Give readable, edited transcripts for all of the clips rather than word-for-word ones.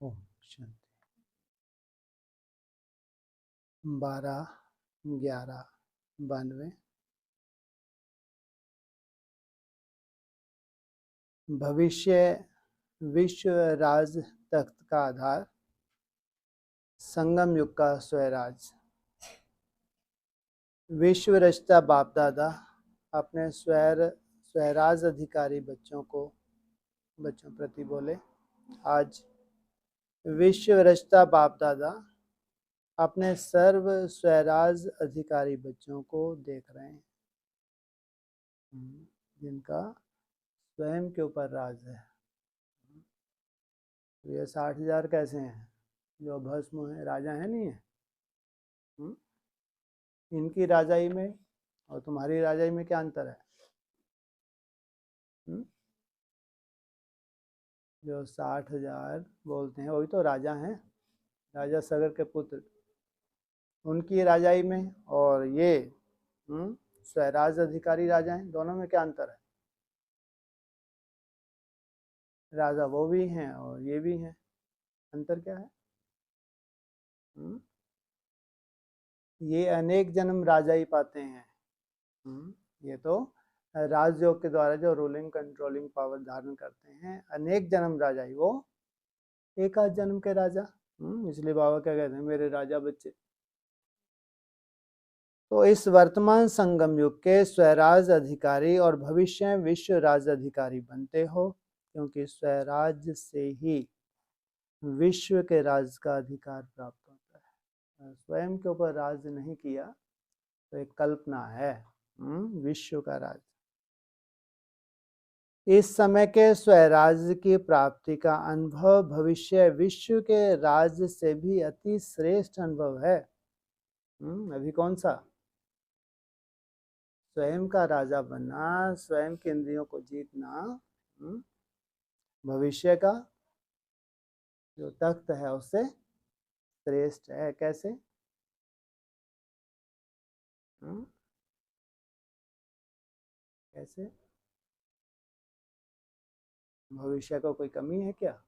ओम शांति। 12/11/92। भविष्य विश्व राज तख्त का आधार, संगम युग का स्वराज। विश्व रचता बाप दादा अपने स्वराज अधिकारी बच्चों प्रति बोले। आज विश्व रचता बाप दादा अपने सर्व स्वराज अधिकारी बच्चों को देख रहे हैं, जिनका स्वयं के ऊपर राज है। ये 60,000 कैसे हैं जो भस्म है, राजा है नहीं है। इनकी राजाई में और तुम्हारी राजाई में क्या अंतर है? जो 60,000 बोलते हैं वही तो राजा हैं, राजा सगर के पुत्र। उनकी राजाई में और ये स्वराज अधिकारी राजा हैं, दोनों में क्या अंतर है? राजा वो भी हैं और ये भी हैं, अंतर क्या है? ये अनेक जन्म राजाई पाते हैं। ये तो राजयोग के द्वारा जो रूलिंग कंट्रोलिंग पावर धारण करते हैं, अनेक जन्म राजाई, वो एक आध जन्म के राजा। इसलिए बाबा क्या कहते हैं, मेरे राजा बच्चे। तो इस वर्तमान संगम युग के स्वराज अधिकारी और भविष्य विश्व राज अधिकारी बनते हो, क्योंकि स्वराज से ही विश्व के राज का अधिकार प्राप्त होता है। स्वयं के ऊपर राज नहीं किया तो एक कल्पना है विश्व का राज। इस समय के स्वराज की प्राप्ति का अनुभव भविष्य विश्व के राज से भी अति श्रेष्ठ अनुभव है। अभी कौन सा? स्वयं का राजा बनना, स्वयं के इंद्रियों को जीतना, भविष्य का जो तख्त है उससे श्रेष्ठ है। कैसे? कैसे? भविष्य को कोई कमी है क्या?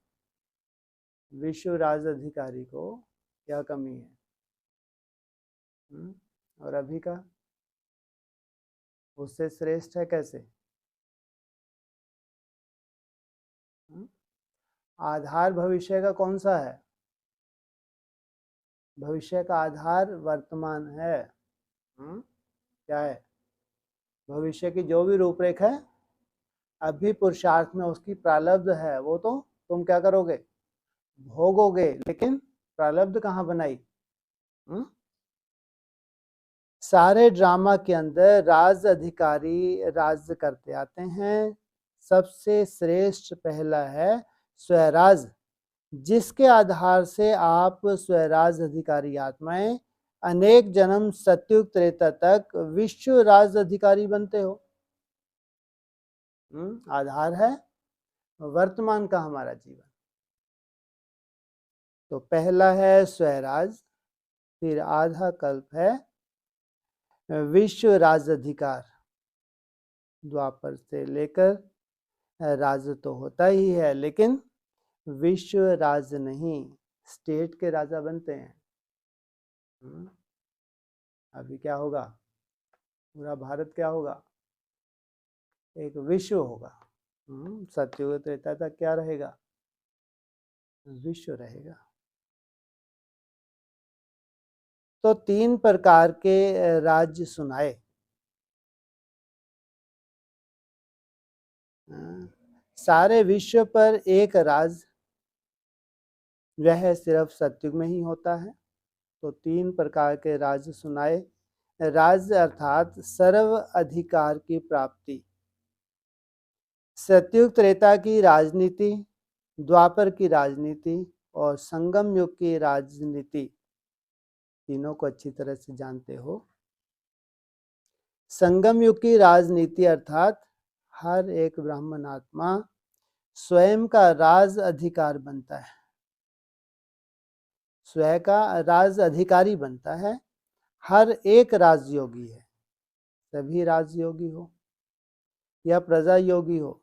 विश्व राज अधिकारी को क्या कमी है? और अभी का उससे श्रेष्ठ है। कैसे? आधार भविष्य का कौन सा है? भविष्य का आधार वर्तमान है। क्या है? भविष्य की जो भी रूपरेखा है, अभी पुरुषार्थ में उसकी प्रारब्ध है, वो तो तुम क्या करोगे? भोगोगे। लेकिन प्रारब्ध कहाँ बनाई? सारे ड्रामा के अंदर राज अधिकारी राज करते आते हैं। सबसे श्रेष्ठ पहला है स्वराज, जिसके आधार से आप स्वराज अधिकारी आत्माएं अनेक जन्म सतयुग त्रेता तक विश्व राज अधिकारी बनते हो। आधार है वर्तमान का हमारा जीवन। तो पहला है स्वराज, फिर आधा कल्प है विश्व राज अधिकार। द्वापर से लेकर राज तो होता ही है, लेकिन विश्व राज नहीं, स्टेट के राजा बनते हैं। अभी क्या होगा? पूरा भारत क्या होगा? एक विश्व होगा। सतयुग त्रेता तक क्या रहेगा? विश्व रहेगा। तो 3 प्रकार के राज्य सुनाए। सारे विश्व पर एक राज, वह सिर्फ सतयुग में ही होता है। तो 3 प्रकार के राज्य सुनाए। राज्य अर्थात सर्व अधिकार की प्राप्ति। सतयुग त्रेता की राजनीति, द्वापर की राजनीति और संगम युग की राजनीति, तीनों को अच्छी तरह से जानते हो। संगम युग की राजनीति अर्थात हर एक ब्राह्मण आत्मा स्वयं का राज अधिकार बनता है, स्वयं का राज अधिकारी बनता है। हर एक राजयोगी है, सभी राजयोगी हो या प्रजा योगी हो,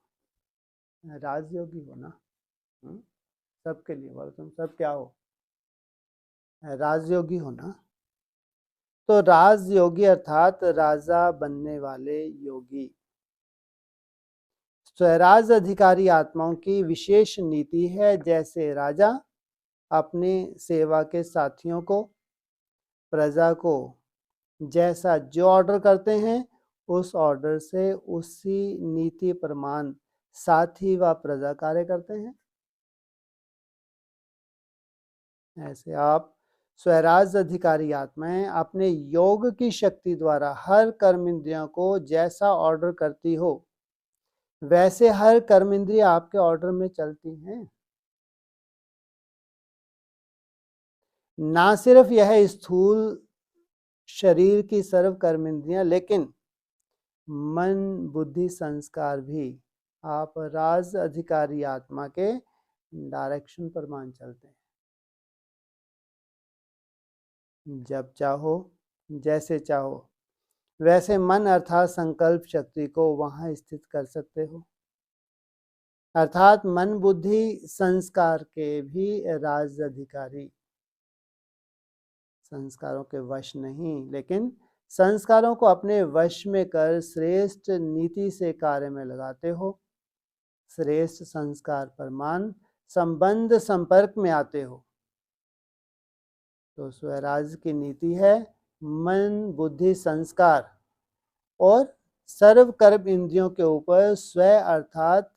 राजयोगी हो ना। सबके लिए बोलो, तुम सब क्या हो? राजयोगी हो ना? तो राजयोगी अर्थात राजा बनने वाले योगी। स्वराज अधिकारी आत्माओं की विशेष नीति है, जैसे राजा अपनी सेवा के साथियों को, प्रजा को जैसा जो ऑर्डर करते हैं उस ऑर्डर से उसी नीति प्रमाण साथी व प्रजा कार्य करते हैं। ऐसे आप स्वराज अधिकारी आत्माएं अपने योग की शक्ति द्वारा हर कर्म इंद्रियों को जैसा ऑर्डर करती हो वैसे हर कर्म इंद्रिय आपके ऑर्डर में चलती हैं। ना सिर्फ यह स्थूल शरीर की सर्व कर्म इंद्रियां, लेकिन मन बुद्धि संस्कार भी आप राज अधिकारी आत्मा के डायरेक्शन पर मान चलते हैं। जब चाहो जैसे चाहो वैसे मन अर्थात संकल्प शक्ति को वहां स्थित कर सकते हो। अर्थात मन बुद्धि संस्कार के भी राज अधिकारी, संस्कारों के वश नहीं, लेकिन संस्कारों को अपने वश में कर श्रेष्ठ नीति से कार्य में लगाते हो। श्रेष्ठ संस्कार प्रमाण संबंध संपर्क में आते हो। तो स्वराज की नीति है मन बुद्धि संस्कार और सर्व कर्म इंद्रियों के ऊपर स्व अर्थात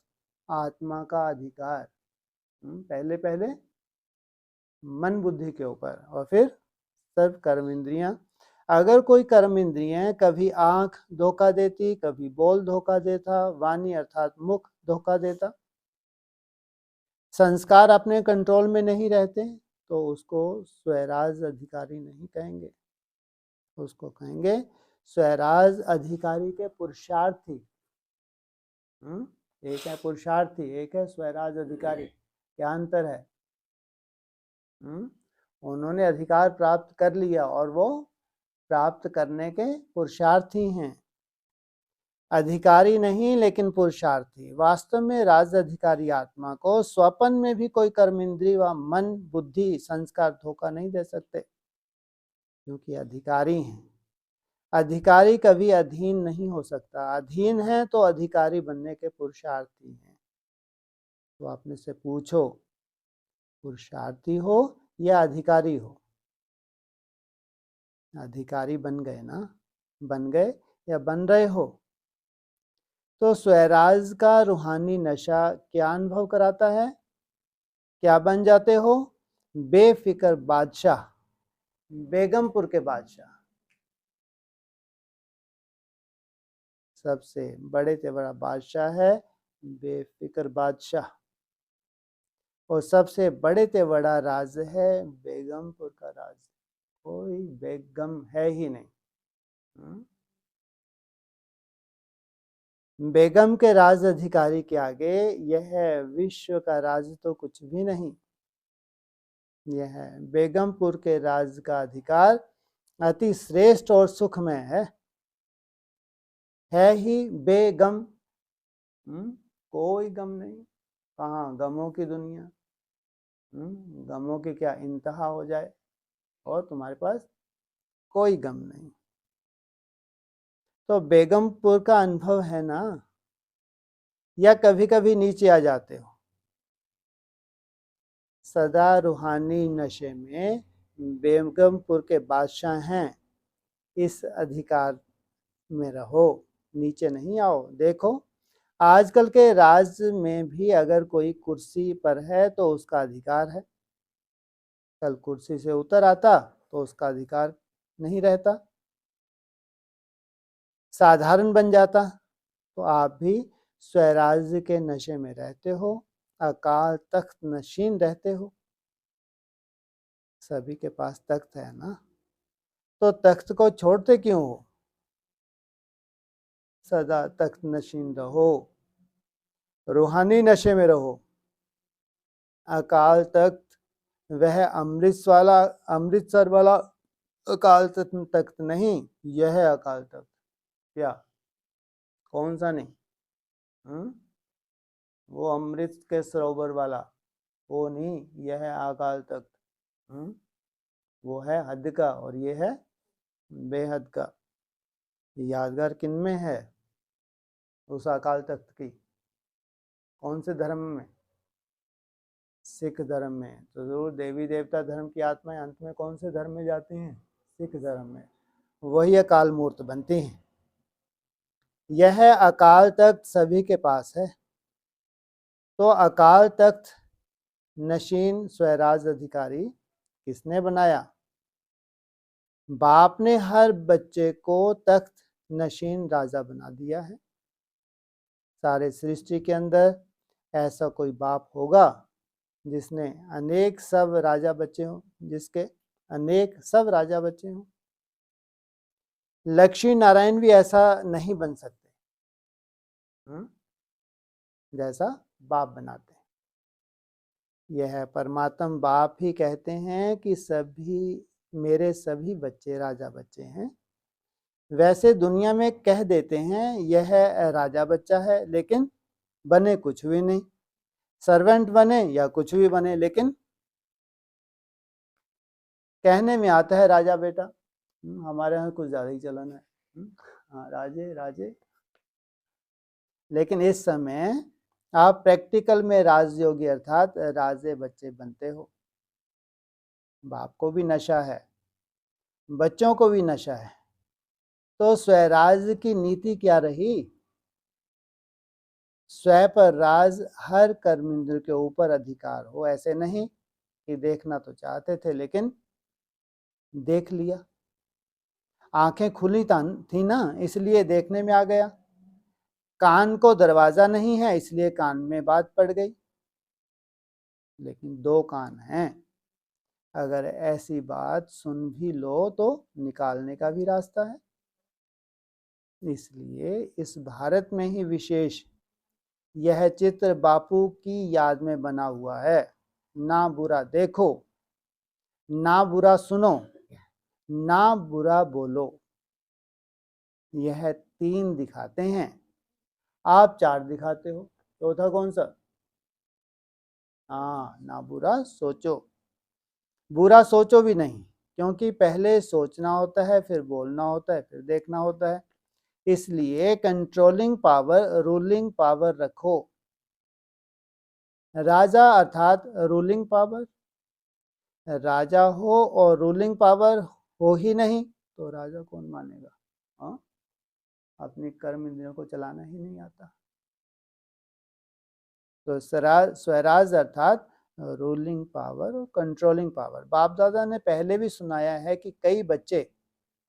आत्मा का अधिकार। पहले पहले मन बुद्धि के ऊपर और फिर सर्व कर्म इंद्रियां। अगर कोई कर्म इंद्रियां कभी आंख धोखा देती, कभी बोल धोखा देता, वाणी अर्थात मुख धोखा देता, संस्कार अपने कंट्रोल में नहीं रहते, तो उसको स्वराज अधिकारी नहीं कहेंगे, उसको कहेंगे स्वराज अधिकारी के पुरुषार्थी। एक है पुरुषार्थी, एक है स्वराज अधिकारी। क्या अंतर है? उन्होंने अधिकार प्राप्त कर लिया और वो प्राप्त करने के पुरुषार्थी हैं, अधिकारी नहीं लेकिन पुरुषार्थी। वास्तव में राज अधिकारी आत्मा को स्वपन में भी कोई कर्म इंद्रिय व मन बुद्धि संस्कार धोखा नहीं दे सकते, क्योंकि अधिकारी हैं। अधिकारी कभी अधीन नहीं हो सकता, अधीन है तो अधिकारी बनने के पुरुषार्थी हैं। तो आपने से पूछो पुरुषार्थी हो या अधिकारी हो? अधिकारी बन गए ना, बन गए या बन रहे हो? तो स्वराज का रूहानी नशा क्या अनुभव कराता है? क्या बन जाते हो? बेफिक्र बादशाह, बेगमपुर के बादशाह, सबसे बड़े से बड़ा बादशाह है बेफिक्र बादशाह, और सबसे बड़े से बड़ा राज है बेगमपुर का राज। कोई बेगम है ही नहीं। बेगम के राज अधिकारी के आगे यह विश्व का राज तो कुछ भी नहीं। यह बेगमपुर के राज का अधिकार अति श्रेष्ठ और सुखमय है ही बेगम। कोई गम नहीं। कहाँ गमों की दुनिया, गमों की क्या इंतहा हो जाए और तुम्हारे पास कोई गम नहीं। तो बेगमपुर का अनुभव है ना? या कभी कभी नीचे आ जाते हो? सदा रूहानी नशे में बेगमपुर के बादशाह हैं, इस अधिकार में रहो, नीचे नहीं आओ। देखो आजकल के राज में भी अगर कोई कुर्सी पर है तो उसका अधिकार है, कल कुर्सी से उतर आता तो उसका अधिकार नहीं रहता, साधारण बन जाता। तो आप भी स्वराज्य के नशे में रहते हो, अकाल तख्त नशीन रहते हो। सभी के पास तख्त है ना, तो तख्त को छोड़ते क्यों हो? सदा तख्त नशीन रहो, रूहानी नशे में रहो। अकाल तख्त वह अमृतसर वाला अकाल तख्त नहीं, यह है अकाल तख्त। क्या? कौन सा नहीं? वो अमृत के सरोवर वाला, वो नहीं, यह है अकाल तख्त। वो है हद का और ये है बेहद का। यादगार किन में है? उस अकाल तख्त की। कौन से धर्म में? सिख धर्म में। तो जरूर देवी देवता धर्म की आत्माएं अंत में कौन से धर्म में जाती हैं? सिख धर्म में। वही अकाल मूर्त बनती हैं। यह अकाल तख्त सभी के पास है। तो अकाल तख्त नशीन स्वराज अधिकारी किसने बनाया? बाप ने हर बच्चे को तख्त नशीन राजा बना दिया है। सारे सृष्टि के अंदर ऐसा कोई बाप होगा जिसने अनेक सब राजा बच्चे हों, जिसके अनेक सब राजा बच्चे हों? लक्ष्मी नारायण भी ऐसा नहीं बन सकते जैसा बाप बनाते हैं। यह परमात्म बाप ही कहते हैं कि मेरे सभी बच्चे राजा बच्चे हैं। वैसे दुनिया में कह देते हैं यह राजा बच्चा है, लेकिन बने कुछ भी नहीं। सर्वेंट बने या कुछ भी बने, लेकिन कहने में आता है राजा बेटा। हमारे यहाँ कुछ ज्यादा ही चलन है। हाँ, राजे राजे। लेकिन इस समय आप प्रैक्टिकल में राजयोगी अर्थात राजे बच्चे बनते हो। बाप को भी नशा है, बच्चों को भी नशा है। तो स्वराज की नीति क्या रही? स्व पर राज, हर कर्मेंद्र के ऊपर अधिकार हो। ऐसे नहीं कि देखना तो चाहते थे लेकिन देख लिया। आंखें खुली थी ना, इसलिए देखने में आ गया। कान को दरवाजा नहीं है, इसलिए कान में बात पड़ गई। लेकिन दो कान हैं, अगर ऐसी बात सुन भी लो तो निकालने का भी रास्ता है। इसलिए इस भारत में ही विशेष यह चित्र बापू की याद में बना हुआ है। ना बुरा देखो, ना बुरा सुनो, ना बुरा बोलो। यह 3 दिखाते हैं, आप 4 दिखाते हो। चौथा कौन सा? हाँ, ना बुरा सोचो। बुरा सोचो भी नहीं, क्योंकि पहले सोचना होता है, फिर बोलना होता है, फिर देखना होता है। इसलिए कंट्रोलिंग पावर, रूलिंग पावर रखो। राजा अर्थात रूलिंग पावर। राजा हो और रूलिंग पावर हो ही नहीं तो राजा कौन मानेगा? हाँ, अपनी कर्म इंद्रियों को चलाना ही नहीं आता। तो स्वराज अर्थात रूलिंग पावर और कंट्रोलिंग पावर। बाप दादा ने पहले भी सुनाया है कि कई बच्चे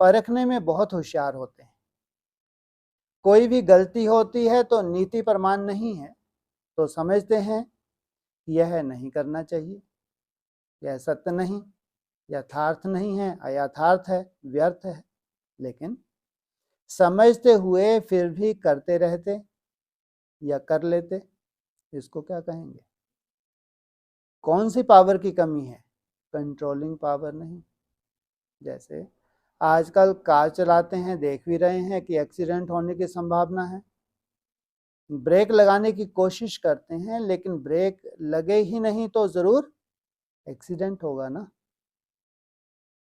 परखने में बहुत होशियार होते हैं। कोई भी गलती होती है तो नीति प्रमाण नहीं है, तो समझते हैं यह नहीं करना चाहिए, यह सत्य नहीं, यथार्थ नहीं है, अयथार्थ है, व्यर्थ है। लेकिन समझते हुए फिर भी करते रहते या कर लेते, इसको क्या कहेंगे? कौन सी पावर की कमी है? कंट्रोलिंग पावर नहीं। जैसे आजकल कार चलाते हैं, देख भी रहे हैं कि एक्सीडेंट होने की संभावना है। ब्रेक लगाने की कोशिश करते हैं, लेकिन ब्रेक लगे ही नहीं तो जरूर एक्सीडेंट होगा ना।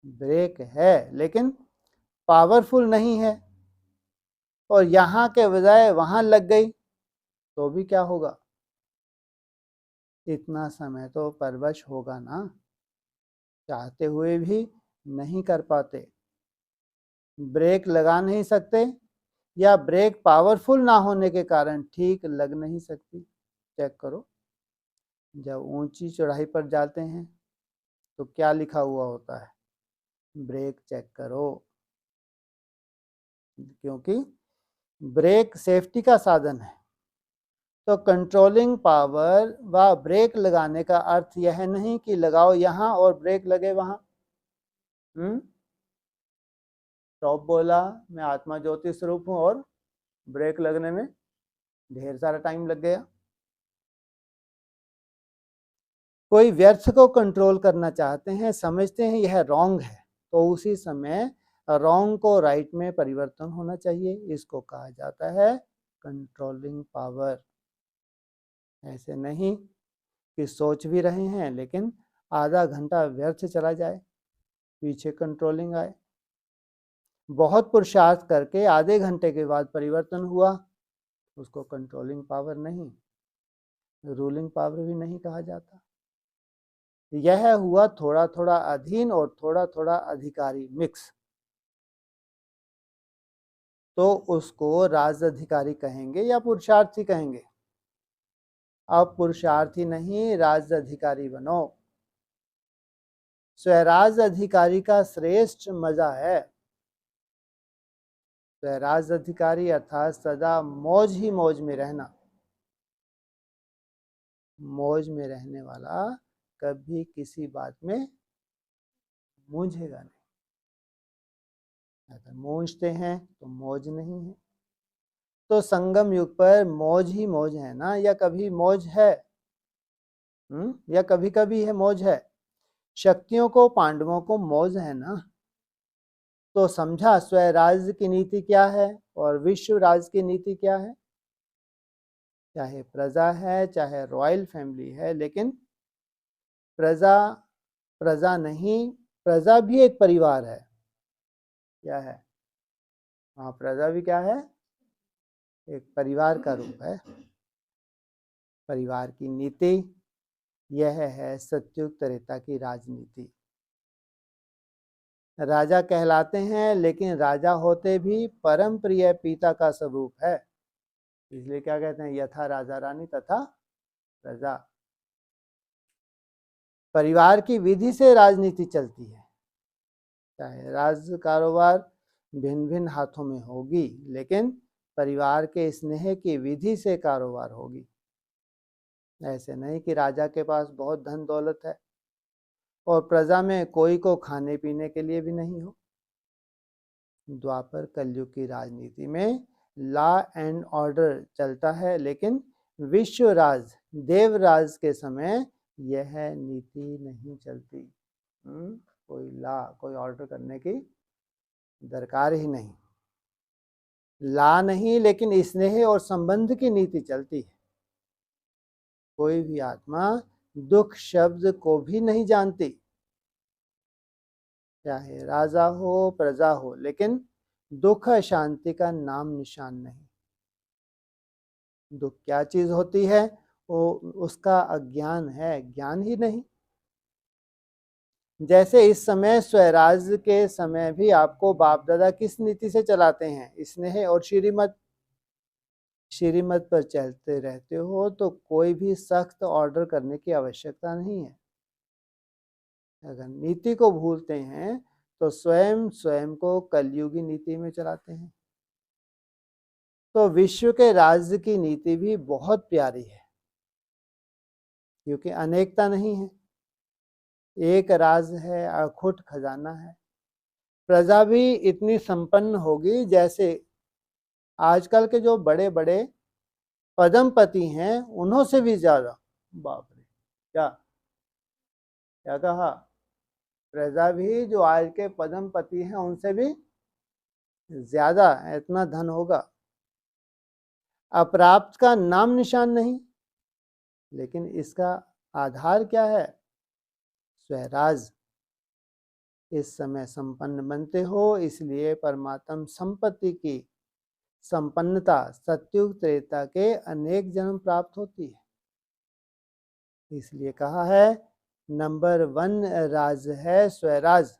ब्रेक है लेकिन पावरफुल नहीं है, और यहाँ के बजाय वहां लग गई तो भी क्या होगा? इतना समय तो परवश होगा ना, चाहते हुए भी नहीं कर पाते। ब्रेक लगा नहीं सकते, या ब्रेक पावरफुल ना होने के कारण ठीक लग नहीं सकती। चेक करो, जब ऊंची चढ़ाई पर जाते हैं तो क्या लिखा हुआ होता है? ब्रेक चेक करो। क्योंकि ब्रेक सेफ्टी का साधन है। तो कंट्रोलिंग पावर व ब्रेक लगाने का अर्थ यह नहीं कि लगाओ यहां और ब्रेक लगे वहां। टॉप बोला मैं आत्मा ज्योति स्वरूप हूं और ब्रेक लगने में ढेर सारा टाइम लग गया। कोई व्यर्थ को कंट्रोल करना चाहते हैं, समझते हैं यह रॉन्ग है, तो उसी समय रॉन्ग को राइट में परिवर्तन होना चाहिए। इसको कहा जाता है कंट्रोलिंग पावर। ऐसे नहीं कि सोच भी रहे हैं लेकिन आधा घंटा व्यर्थ चला जाए, पीछे कंट्रोलिंग आए। बहुत पुरुषार्थ करके आधे घंटे के बाद परिवर्तन हुआ, उसको कंट्रोलिंग पावर नहीं, रूलिंग पावर भी नहीं कहा जाता। यह हुआ थोड़ा थोड़ा अधीन और थोड़ा थोड़ा अधिकारी मिक्स, तो उसको राज अधिकारी कहेंगे या पुरुषार्थी कहेंगे? अब पुरुषार्थी नहीं, राज अधिकारी बनो। स्वराज अधिकारी का श्रेष्ठ मजा है, स्वराज अधिकारी अर्थात सदा मौज ही मौज में रहना। मौज में रहने वाला कभी किसी बात में मूंझेगा नहीं। अगर मूंझते हैं तो मौज नहीं है। तो संगम युग पर मौज ही मौज है ना, या कभी मौज है? या कभी कभी है मौज है? शक्तियों को, पांडवों को मौज है ना। तो समझा स्वराज की नीति क्या है और विश्व राज की नीति क्या है? चाहे प्रजा है, चाहे रॉयल फैमिली है, लेकिन प्रजा प्रजा नहीं, प्रजा भी एक परिवार है। क्या है? हाँ, प्रजा भी क्या है? एक परिवार का रूप है। परिवार की नीति यह है सतयुग त्रेता की राजनीति। राजा कहलाते हैं लेकिन राजा होते भी परम प्रिय पिता का स्वरूप है, इसलिए क्या कहते हैं? यथा राजा रानी तथा प्रजा। परिवार की विधि से राजनीति चलती है, चाहे राज कारोबार भिन्न भिन्न हाथों में होगी, लेकिन परिवार के स्नेह की विधि से कारोबार होगी। ऐसे नहीं कि राजा के पास बहुत धन दौलत है और प्रजा में कोई को खाने पीने के लिए भी नहीं हो। द्वापर कलयुग की राजनीति में लॉ एंड ऑर्डर चलता है, लेकिन विश्व राज देवराज के समय यह नीति नहीं चलती। कोई लॉ, कोई ऑर्डर करने की दरकार ही नहीं। लॉ नहीं, लेकिन स्नेह और संबंध की नीति चलती है। कोई भी आत्मा दुख शब्द को भी नहीं जानती, चाहे राजा हो प्रजा हो, लेकिन दुख शांति का नाम निशान नहीं। दुख क्या चीज होती है? वो उसका अज्ञान है, ज्ञान ही नहीं। जैसे इस समय स्वराज के समय भी आपको बाप दादा किस नीति से चलाते हैं? स्नेह और श्रीमत। श्रीमत पर चलते रहते हो तो कोई भी सख्त ऑर्डर करने की आवश्यकता नहीं है। अगर नीति को भूलते हैं तो स्वयं स्वयं को कलयुगी नीति में चलाते हैं। तो विश्व के राज्य की नीति भी बहुत प्यारी है, क्योंकि अनेकता नहीं है, एक राज है, अखुट खजाना है। प्रजा भी इतनी संपन्न होगी जैसे आजकल के जो बड़े बड़े पदमपति हैं उन्हों से भी ज्यादा। बाप रे, क्या क्या कहा? प्रजा भी जो आज के पदमपति हैं उनसे भी ज्यादा इतना धन होगा। अप्राप्त का नाम निशान नहीं, लेकिन इसका आधार क्या है? स्वराज। इस समय संपन्न बनते हो, इसलिए परमात्म संपत्ति की संपन्नता सतयुग त्रेता के अनेक जन्म प्राप्त होती है। इसलिए कहा है नंबर 1 राज है स्वराज,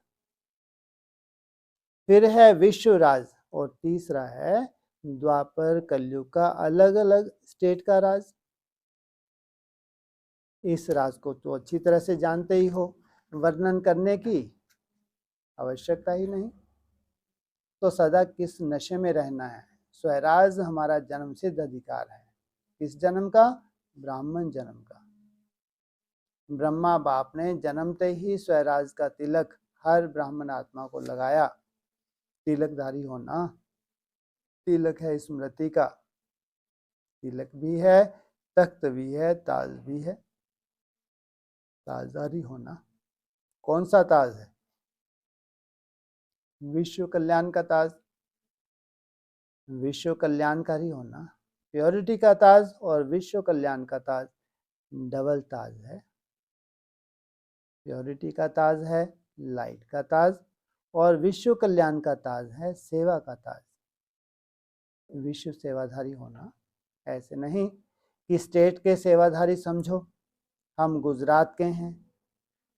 फिर है विश्व राज, और तीसरा है द्वापर कलयुग का अलग अलग स्टेट का राज। इस राज को तो अच्छी तरह से जानते ही हो, वर्णन करने की आवश्यकता ही नहीं। तो सदा किस नशे में रहना है? स्वराज हमारा जन्म सिद्ध अधिकार है। किस जन्म का? ब्राह्मण जन्म का। ब्रह्मा बाप ने जन्मते ही स्वराज का तिलक हर ब्राह्मण आत्मा को लगाया। तिलकधारी होना, तिलक है स्मृति का, तिलक भी है, तख्त भी है, ताज भी है। ताजदारी होना। कौन सा ताज है? विश्व कल्याण का ताज, विश्व कल्याणकारी होना, प्योरिटी का ताज और विश्व कल्याण का ताज। डबल ताज है, प्योरिटी का ताज है, लाइट का ताज, और विश्व कल्याण का ताज है, सेवा का ताज। विश्व सेवाधारी होना, ऐसे नहीं कि स्टेट के सेवाधारी समझो, हम गुजरात के हैं,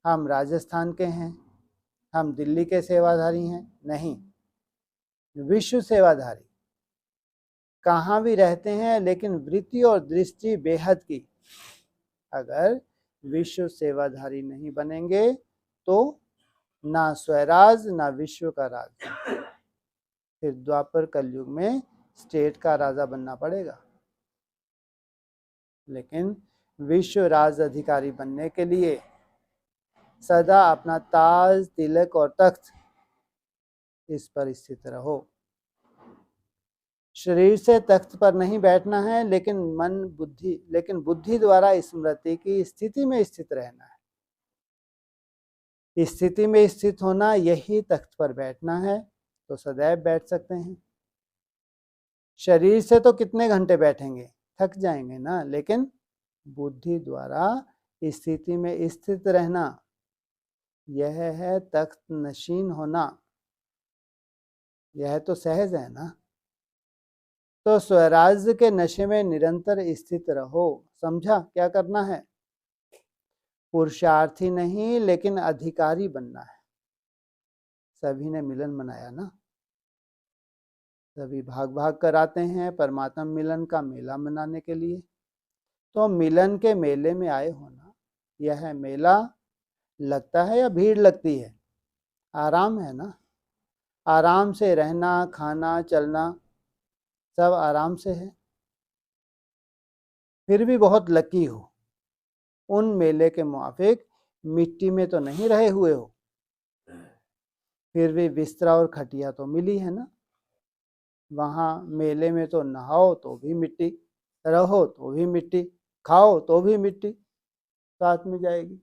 हम राजस्थान के हैं, हम दिल्ली के सेवाधारी हैं, नहीं, विश्व सेवाधारी। कहाँ भी रहते हैं लेकिन वृत्ति और दृष्टि बेहद की। अगर विश्व सेवाधारी नहीं बनेंगे तो ना स्वराज ना विश्व का राज। फिर द्वापर कलयुग में स्टेट का राजा बनना पड़ेगा। लेकिन विश्व राज अधिकारी बनने के लिए सदा अपना ताज, तिलक और तख्त इस पर स्थित रहो। शरीर से तख्त पर नहीं बैठना है, लेकिन बुद्धि द्वारा स्मृति की स्थिति में स्थित रहना है। स्थिति में स्थित होना, यही तख्त पर बैठना है, तो सदैव बैठ सकते हैं। शरीर से तो कितने घंटे बैठेंगे, थक जाएंगे ना, लेकिन बुद्धि द्वारा स्थिति में स्थित रहना, यह है तख्त नशीन होना। यह तो सहज है ना। तो स्वराज्य के नशे में निरंतर स्थित रहो। समझा क्या करना है? पुरुषार्थी नहीं लेकिन अधिकारी बनना है। सभी ने मिलन मनाया ना, सभी भाग भाग कर आते हैं परमात्मा मिलन का मेला मनाने के लिए। तो मिलन के मेले में आए होना, यह मेला लगता है या भीड़ लगती है? आराम है ना। आराम से रहना, खाना, चलना सब आराम से है। फिर भी बहुत लकी हो, उन मेले के मुआफिक मिट्टी में तो नहीं रहे हुए हो। फिर भी बिस्तरा और खटिया तो मिली है ना। वहाँ मेले में तो नहाओ तो भी मिट्टी, रहो तो भी मिट्टी, खाओ तो भी मिट्टी साथ में जाएगी।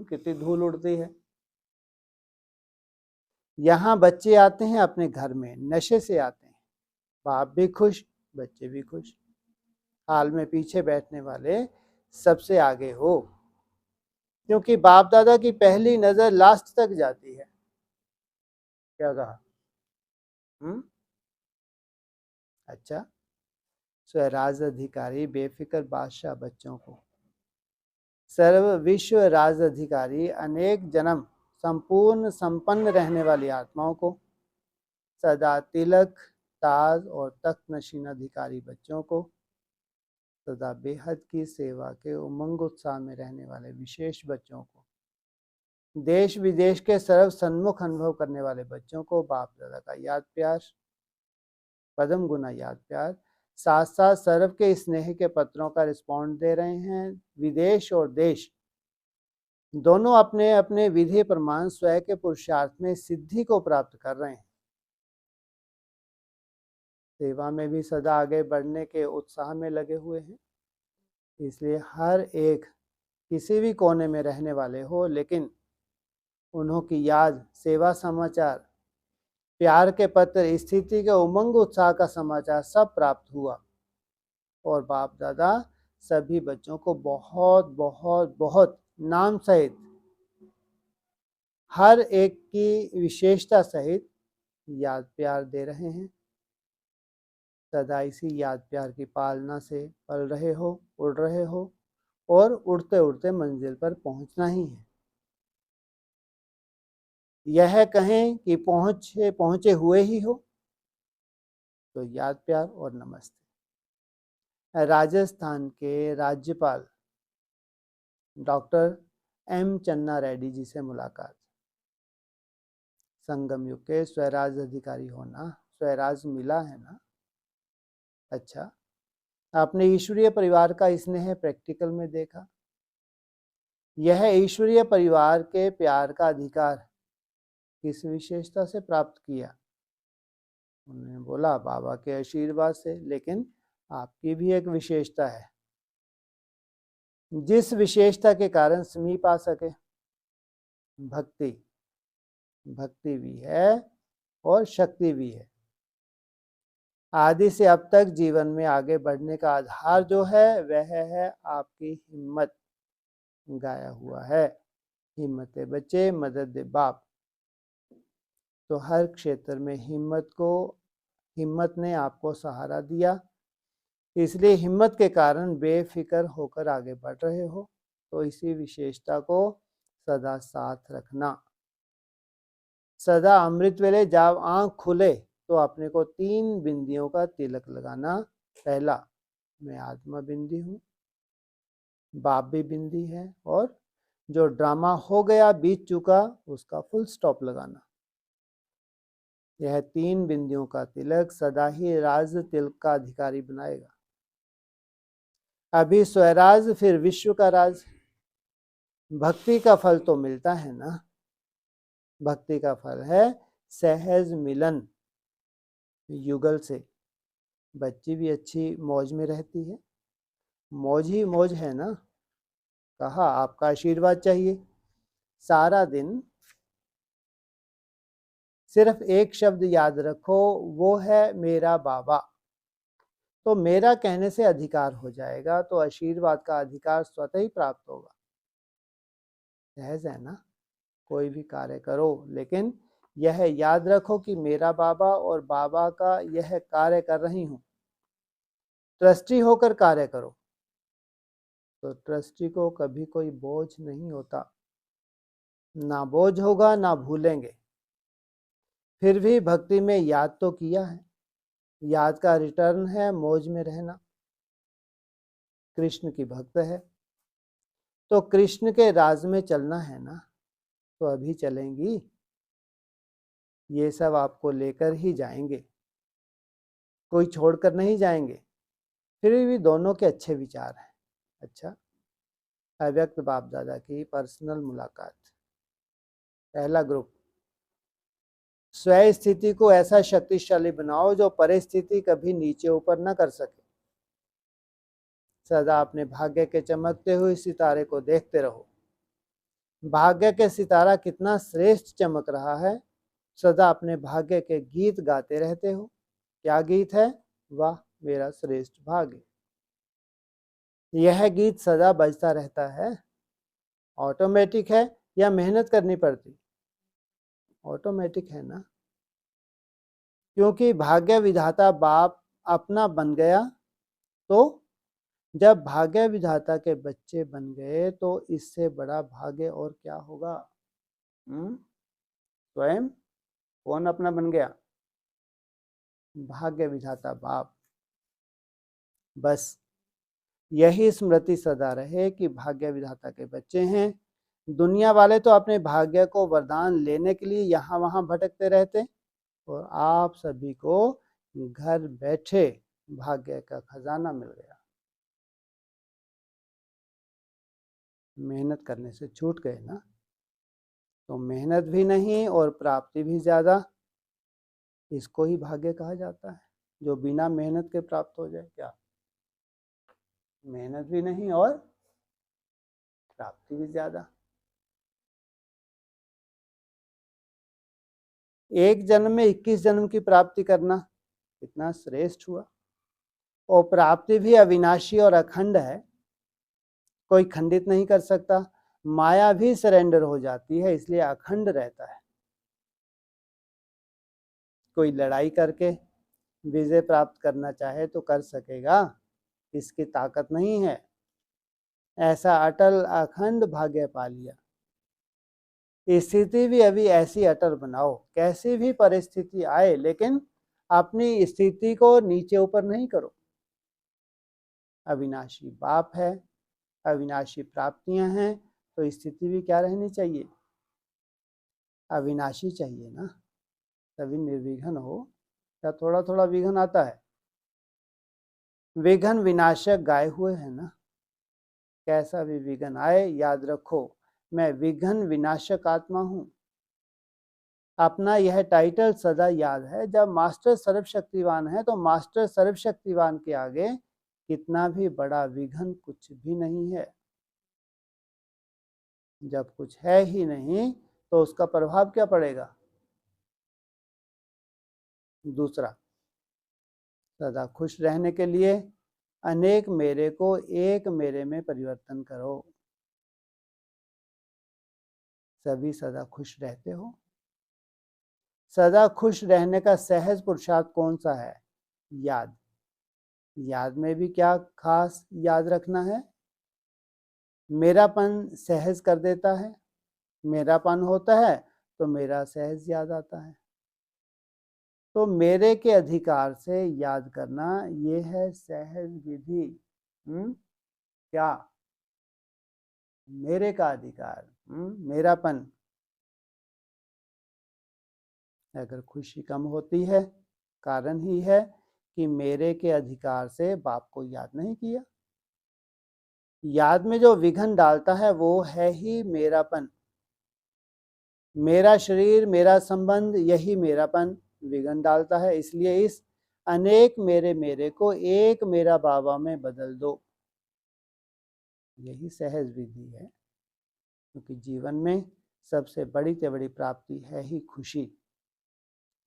कितनी धूल उड़ती है। यहाँ बच्चे आते हैं अपने घर में, नशे से आते हैं। बाप भी खुश, बच्चे भी खुश। हाल में पीछे बैठने वाले सबसे आगे हो, क्योंकि बाप दादा की पहली नजर लास्ट तक जाती है। क्या कहा? अच्छा, स्वराज अधिकारी बेफिक्र बादशाह बच्चों को, सर्व विश्व राज अधिकारी अनेक जन्म संपूर्ण संपन्न रहने वाली आत्माओं को, सदा तिलक, ताज और तख्त नशीन अधिकारी बच्चों को, सदा बेहद की सेवा के उमंग उत्साह में रहने वाले विशेष बच्चों को, देश विदेश के सर्व सन्मुख अनुभव करने वाले बच्चों को बाप दादा का याद प्यार, पदम गुना याद प्यार। साथ साथ सर्व के स्नेह के पत्रों का रिस्पॉन्ड दे रहे हैं। विदेश और देश दोनों अपने अपने विधि प्रमाण स्वयं के पुरुषार्थ में सिद्धि को प्राप्त कर रहे हैं। सेवा में भी सदा आगे बढ़ने के उत्साह में लगे हुए हैं। इसलिए हर एक किसी भी कोने में रहने वाले हो, लेकिन उन्हों की याद, सेवा समाचार, प्यार के पत्र, स्थिति के उमंग उत्साह का समाचार सब प्राप्त हुआ। और बाप दादा सभी बच्चों को बहुत बहुत बहुत नाम सहित, हर एक की विशेषता सहित याद प्यार दे रहे हैं। सदा इसी याद प्यार की पालना से पल रहे हो, उड़ रहे हो, और उड़ते उड़ते मंजिल पर पहुंचना ही है। यह कहें कि पहुंचे हुए ही हो, तो याद प्यार और नमस्ते। राजस्थान के राज्यपाल डॉक्टर एम चन्ना रेड्डी जी से मुलाकात। संगम युग के स्वराज अधिकारी होना, स्वराज मिला है ना। अच्छा, आपने ईश्वरीय परिवार का स्नेह प्रैक्टिकल में देखा। यह ईश्वरीय परिवार के प्यार का अधिकार किस विशेषता से प्राप्त किया? उन्होंने बोला बाबा के आशीर्वाद से। लेकिन आपकी भी एक विशेषता है, जिस विशेषता के कारण समीप आ सके। भक्ति, भक्ति भी है और शक्ति भी है। आदि से अब तक जीवन में आगे बढ़ने का आधार जो है वह है आपकी हिम्मत। गाया हुआ है, हिम्मत बच्चे मदद बाप। तो हर क्षेत्र में हिम्मत ने आपको सहारा दिया, इसलिए हिम्मत के कारण बेफिक्र होकर आगे बढ़ रहे हो। तो इसी विशेषता को सदा साथ रखना। सदा अमृत वेले जब आंख खुले तो अपने को 3 बिंदियों का तिलक लगाना। पहला, मैं आत्मा बिंदी हूँ, बाप भी बिंदी है, और जो ड्रामा हो गया बीत चुका उसका फुल स्टॉप लगाना। यह 3 बिंदियों का तिलक सदा ही राज तिलक का अधिकारी बनाएगा। अभी स्वराज फिर विश्व का राज। भक्ति का फल तो मिलता है ना। भक्ति का फल है सहज मिलन युगल से। बच्ची भी अच्छी मौज में रहती है, मौज ही मौज है ना। कहा आपका आशीर्वाद चाहिए। सारा दिन सिर्फ एक शब्द याद रखो, वो है मेरा बाबा। तो मेरा कहने से अधिकार हो जाएगा, तो आशीर्वाद का अधिकार स्वतः ही प्राप्त होगा। सहज है ना। कोई भी कार्य करो, लेकिन यह याद रखो कि मेरा बाबा और बाबा का यह कार्य कर रही हूं। ट्रस्टी होकर कार्य करो, तो ट्रस्टी को कभी कोई बोझ नहीं होता, ना बोझ होगा ना भूलेंगे। फिर भी भक्ति में याद तो किया है, याद का रिटर्न है मौज में रहना। कृष्ण की भक्त है तो कृष्ण के राज में चलना है ना। तो अभी चलेंगी, ये सब आपको लेकर ही जाएंगे, कोई छोड़कर नहीं जाएंगे। फिर भी दोनों के अच्छे विचार हैं। अच्छा, अव्यक्त बाप दादा की पर्सनल मुलाकात। पहला ग्रुप, स्वयं स्थिति को ऐसा शक्तिशाली बनाओ जो परिस्थिति कभी नीचे ऊपर न कर सके। सदा अपने भाग्य के चमकते हुए सितारे को देखते रहो। भाग्य के सितारा कितना श्रेष्ठ चमक रहा है। सदा अपने भाग्य के गीत गाते रहते हो। क्या गीत है? वाह मेरा श्रेष्ठ भाग्य। यह गीत सदा बजता रहता है। ऑटोमेटिक है या मेहनत करनी पड़ती? ऑटोमेटिक है ना, क्योंकि भाग्य विधाता बाप अपना बन गया। तो जब भाग्य विधाता के बच्चे बन गए तो इससे बड़ा भाग्य और क्या होगा? स्वयं कौन अपना बन गया? भाग्य विधाता बाप। बस यही स्मृति सदा रहे कि भाग्य विधाता के बच्चे हैं। दुनिया वाले तो अपने भाग्य को वरदान लेने के लिए यहाँ वहाँ भटकते रहते, और आप सभी को घर बैठे भाग्य का खजाना मिल गया। मेहनत करने से छूट गए ना। तो मेहनत भी नहीं और प्राप्ति भी ज्यादा, इसको ही भाग्य कहा जाता है। जो बिना मेहनत के प्राप्त हो जाए। क्या? मेहनत भी नहीं और प्राप्ति भी ज्यादा। एक जन्म में 21 जन्म की प्राप्ति करना कितना श्रेष्ठ हुआ। और प्राप्ति भी अविनाशी और अखंड है, कोई खंडित नहीं कर सकता। माया भी सरेंडर हो जाती है, इसलिए अखंड रहता है। कोई लड़ाई करके विजय प्राप्त करना चाहे तो कर सकेगा, इसकी ताकत नहीं है। ऐसा अटल अखंड भाग्य पा लिया। स्थिति भी अभी ऐसी अटल बनाओ, कैसी भी परिस्थिति आए, लेकिन अपनी स्थिति को नीचे ऊपर नहीं करो। अविनाशी बाप है, अविनाशी प्राप्तियां हैं, तो स्थिति भी क्या रहनी चाहिए? अविनाशी चाहिए ना, तभी निर्विघ्न हो। या थोड़ा थोड़ा विघ्न आता है? विघ्न विनाशक गाए हुए है ना। कैसा भी विघ्न आए याद रखो, मैं विघ्न विनाशक आत्मा हूं। अपना यह टाइटल सदा याद है। जब मास्टर सर्वशक्तिवान है तो मास्टर सर्वशक्तिवान के आगे कितना भी बड़ा विघ्न कुछ भी नहीं है। जब कुछ है ही नहीं तो उसका प्रभाव क्या पड़ेगा? दूसरा, सदा खुश रहने के लिए अनेक मेरे को एक मेरे में परिवर्तन करो। सभी सदा खुश रहते हो। सदा खुश रहने का सहज पुरुषार्थ कौन सा है? याद। याद में भी क्या खास याद रखना है? मेरापन सहज कर देता है। मेरापन होता है तो मेरा सहज याद आता है। तो मेरे के अधिकार से याद करना ये है सहज विधि। क्या? मेरे का अधिकार, मेरापन। अगर खुशी कम होती है, कारण ही है कि मेरे के अधिकार से बाप को याद नहीं किया। याद में जो विघन डालता है वो है ही मेरापन। मेरा शरीर, मेरा संबंध, यही मेरापन विघन डालता है। इसलिए इस अनेक मेरे को एक मेरा बाबा में बदल दो। यही सहज विधि है, क्योंकि जीवन में सबसे बड़ी से बड़ी प्राप्ति है ही खुशी।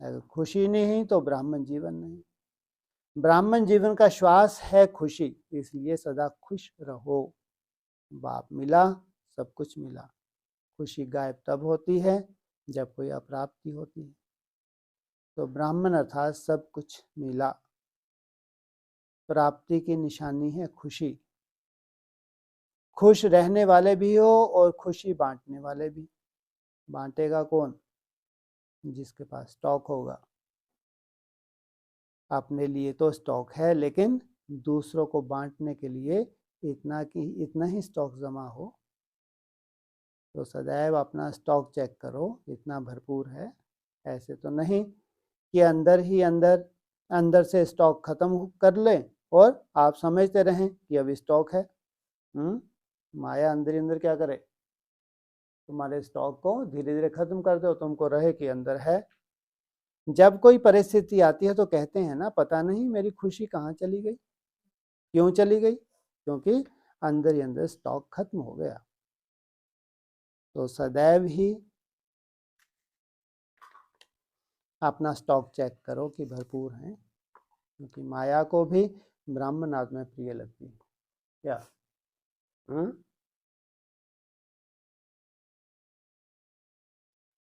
अगर खुशी नहीं तो ब्राह्मण जीवन नहीं। ब्राह्मण जीवन का श्वास है खुशी, इसलिए सदा खुश रहो। बाप मिला, सब कुछ मिला। खुशी गायब तब होती है जब कोई अप्राप्ति होती है। तो ब्राह्मण अर्थात सब कुछ मिला। प्राप्ति की निशानी है खुशी। खुश रहने वाले भी हो और खुशी बांटने वाले भी। बांटेगा कौन? जिसके पास स्टॉक होगा। अपने लिए तो स्टॉक है, लेकिन दूसरों को बांटने के लिए इतना ही स्टॉक जमा हो। तो सदैव अपना स्टॉक चेक करो, इतना भरपूर है। ऐसे तो नहीं कि अंदर ही अंदर से स्टॉक खत्म कर ले और आप समझते रहें कि अभी स्टॉक है। माया अंदर क्या करे? तुम्हारे स्टॉक को धीरे धीरे खत्म कर दो, तुमको रहे कि अंदर है। जब कोई परिस्थिति आती है तो कहते हैं ना, पता नहीं मेरी खुशी कहाँ चली गई। क्यों चली गई? क्योंकि अंदर ही अंदर स्टॉक खत्म हो गया। तो सदैव ही अपना स्टॉक चेक करो कि भरपूर है, क्योंकि माया को भी ब्राह्मण आत्मा प्रिय लगती है। क्या?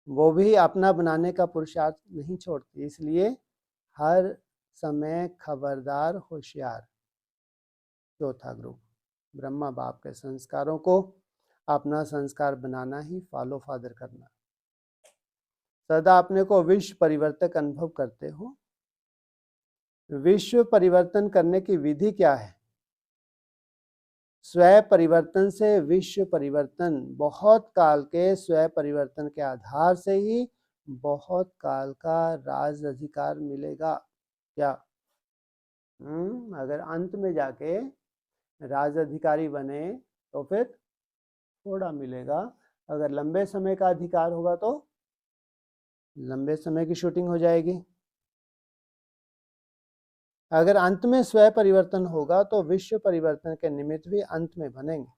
वो भी अपना बनाने का पुरुषार्थ नहीं छोड़ती। इसलिए हर समय खबरदार, होशियार। चौथा ग्रुप ब्रह्मा बाप के संस्कारों को अपना संस्कार बनाना ही फॉलो फादर करना। सदा अपने को विश्व परिवर्तक अनुभव करते हो। विश्व परिवर्तन करने की विधि क्या है? स्वयं परिवर्तन से विश्व परिवर्तन। बहुत काल के स्वयं परिवर्तन के आधार से ही बहुत काल का राज अधिकार मिलेगा। क्या? अगर अंत में जाके राज अधिकारी बने तो फिर थोड़ा मिलेगा। अगर लंबे समय का अधिकार होगा तो लंबे समय की शूटिंग हो जाएगी। अगर अंत में स्वयं परिवर्तन होगा तो विश्व परिवर्तन के निमित्त भी अंत में बनेंगे,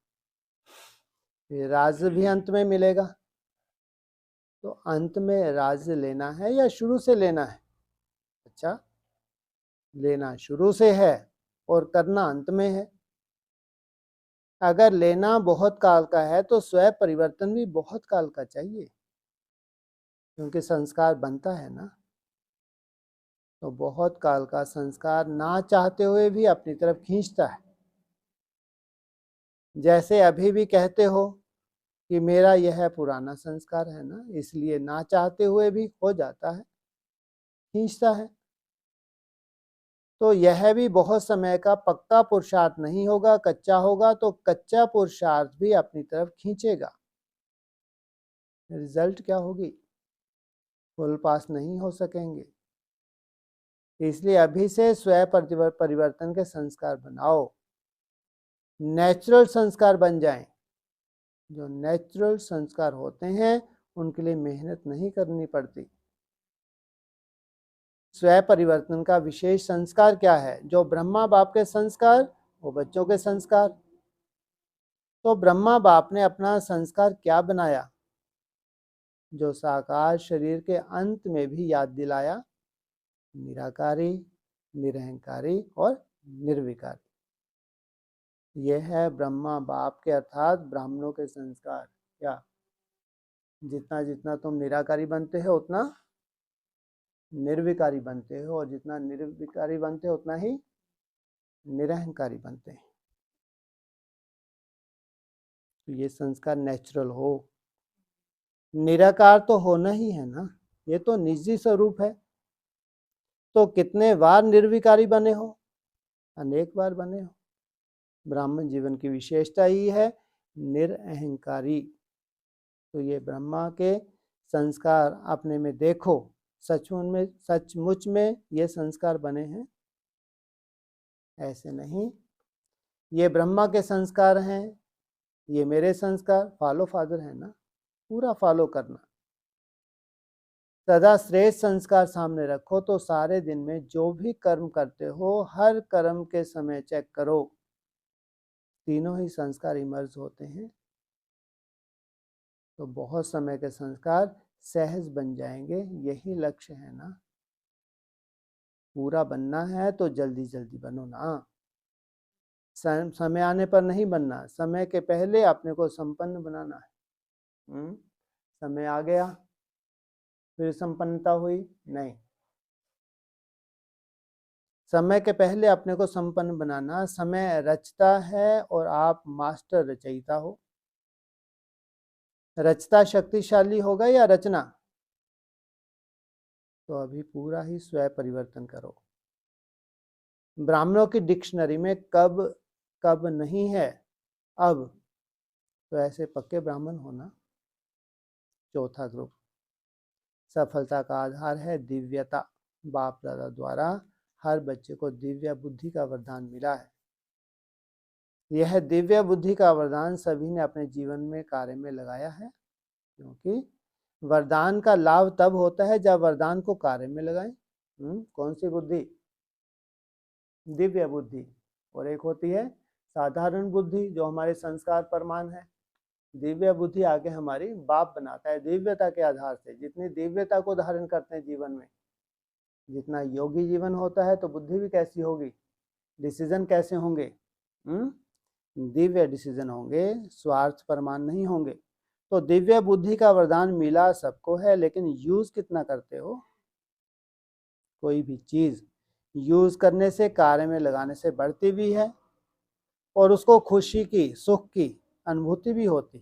फिर राज्य भी अंत में मिलेगा। तो अंत में राज्य लेना है या शुरू से लेना है? अच्छा, लेना शुरू से है और करना अंत में है। अगर लेना बहुत काल का है तो स्वयं परिवर्तन भी बहुत काल का चाहिए, क्योंकि संस्कार बनता है ना। तो बहुत काल का संस्कार ना चाहते हुए भी अपनी तरफ खींचता है। जैसे अभी भी कहते हो कि मेरा यह पुराना संस्कार है ना, इसलिए ना चाहते हुए भी हो जाता है, खींचता है। तो यह भी बहुत समय का पक्का पुरुषार्थ नहीं होगा, कच्चा होगा। तो कच्चा पुरुषार्थ भी अपनी तरफ खींचेगा। रिजल्ट क्या होगी? फुल पास नहीं हो सकेंगे। इसलिए अभी से स्वयं परिवर्तन के संस्कार बनाओ, नेचुरल संस्कार बन जाएं। जो नेचुरल संस्कार होते हैं उनके लिए मेहनत नहीं करनी पड़ती। स्वयं परिवर्तन का विशेष संस्कार क्या है? जो ब्रह्मा बाप के संस्कार, वो बच्चों के संस्कार। तो ब्रह्मा बाप ने अपना संस्कार क्या बनाया? जो साकार शरीर के अंत में भी याद दिलाया, निराकारी, निरहंकारी और निर्विकारी। यह है ब्रह्मा बाप के अर्थात ब्राह्मणों के संस्कार। क्या जितना जितना तुम निराकारी बनते हो उतना निर्विकारी बनते हो, और जितना निर्विकारी बनते हो उतना ही निरहंकारी बनते हैं। तो ये संस्कार नेचुरल हो। निराकार तो होना ही है ना, ये तो निजी स्वरूप है। तो कितने बार निर्विकारी बने हो? अनेक बार बने हो। ब्राह्मण जीवन की विशेषता ही है निरअहंकारी। तो ये ब्रह्मा के संस्कार अपने में देखो, सचमुच में ये संस्कार बने हैं, ऐसे नहीं। ये ब्रह्मा के संस्कार हैं, ये मेरे संस्कार, फॉलो फादर है ना, पूरा फॉलो करना। सदा श्रेष्ठ संस्कार सामने रखो, तो सारे दिन में जो भी कर्म करते हो हर कर्म के समय चेक करो, तीनों ही संस्कार इमर्ज होते हैं। तो बहुत समय के संस्कार सहज बन जाएंगे। यही लक्ष्य है ना, पूरा बनना है तो जल्दी जल्दी बनो ना, समय आने पर नहीं बनना। समय के पहले अपने को संपन्न बनाना है। समय आ गया फिर संपन्नता हुई नहीं, समय के पहले अपने को संपन्न बनाना। समय रचता है और आप मास्टर रचयिता हो। रचता शक्तिशाली होगा या रचना? तो अभी पूरा ही स्वयं परिवर्तन करो। ब्राह्मणों की डिक्शनरी में कब कब नहीं है अब, तो ऐसे पक्के ब्राह्मण होना। चौथा ग्रुप, सफलता का आधार है दिव्यता। बाप दादा द्वारा हर बच्चे को दिव्य बुद्धि का वरदान मिला है। यह दिव्य बुद्धि का वरदान सभी ने अपने जीवन में कार्य में लगाया है, क्योंकि वरदान का लाभ तब होता है जब वरदान को कार्य में लगाएं। कौन सी बुद्धि? दिव्य बुद्धि। और एक होती है साधारण बुद्धि, जो हमारे संस्कार प्रमाण है। दिव्य बुद्धि आगे हमारी बाप बनाता है दिव्यता के आधार से। जितनी दिव्यता को धारण करते हैं जीवन में, जितना योगी जीवन होता है, तो बुद्धि भी कैसी होगी, डिसीजन कैसे होंगे, दिव्य डिसीजन होंगे, स्वार्थ प्रमाण नहीं होंगे। तो दिव्य बुद्धि का वरदान मिला सबको है, लेकिन यूज कितना करते हो? कोई भी चीज यूज करने से, कार्य में लगाने से बढ़ती भी है, और उसको खुशी की, सुख की अनुभूति भी होती।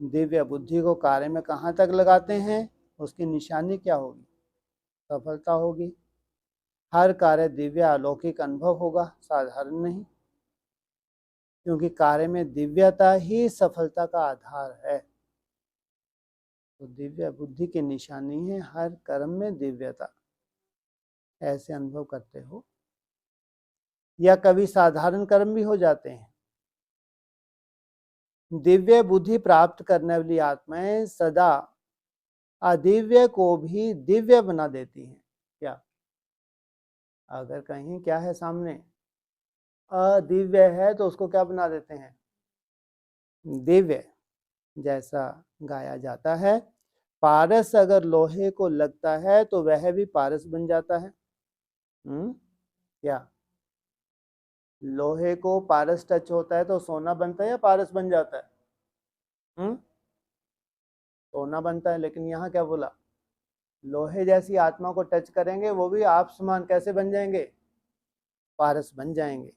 दिव्य बुद्धि को कार्य में कहाँ तक लगाते हैं, उसकी निशानी क्या होगी? सफलता होगी। हर कार्य दिव्य अलौकिक अनुभव होगा, साधारण नहीं, क्योंकि कार्य में दिव्यता ही सफलता का आधार है। तो दिव्य बुद्धि की निशानी है हर कर्म में दिव्यता। ऐसे अनुभव करते हो, या कभी साधारण कर्म भी हो जाते हैं। दिव्य बुद्धि प्राप्त करने वाली आत्माएं सदा अदिव्य को भी दिव्य बना देती हैं। क्या? अगर कहीं क्या है सामने अदिव्य है, तो उसको क्या बना देते हैं? दिव्य। जैसा गाया जाता है, पारस अगर लोहे को लगता है तो वह भी पारस बन जाता है। क्या लोहे को पारस टच होता है तो सोना बनता है या पारस बन जाता है? सोना बनता है। लेकिन यहाँ क्या बोला, लोहे जैसी आत्मा को टच करेंगे, वो भी आप समान कैसे बन जाएंगे? पारस बन जाएंगे।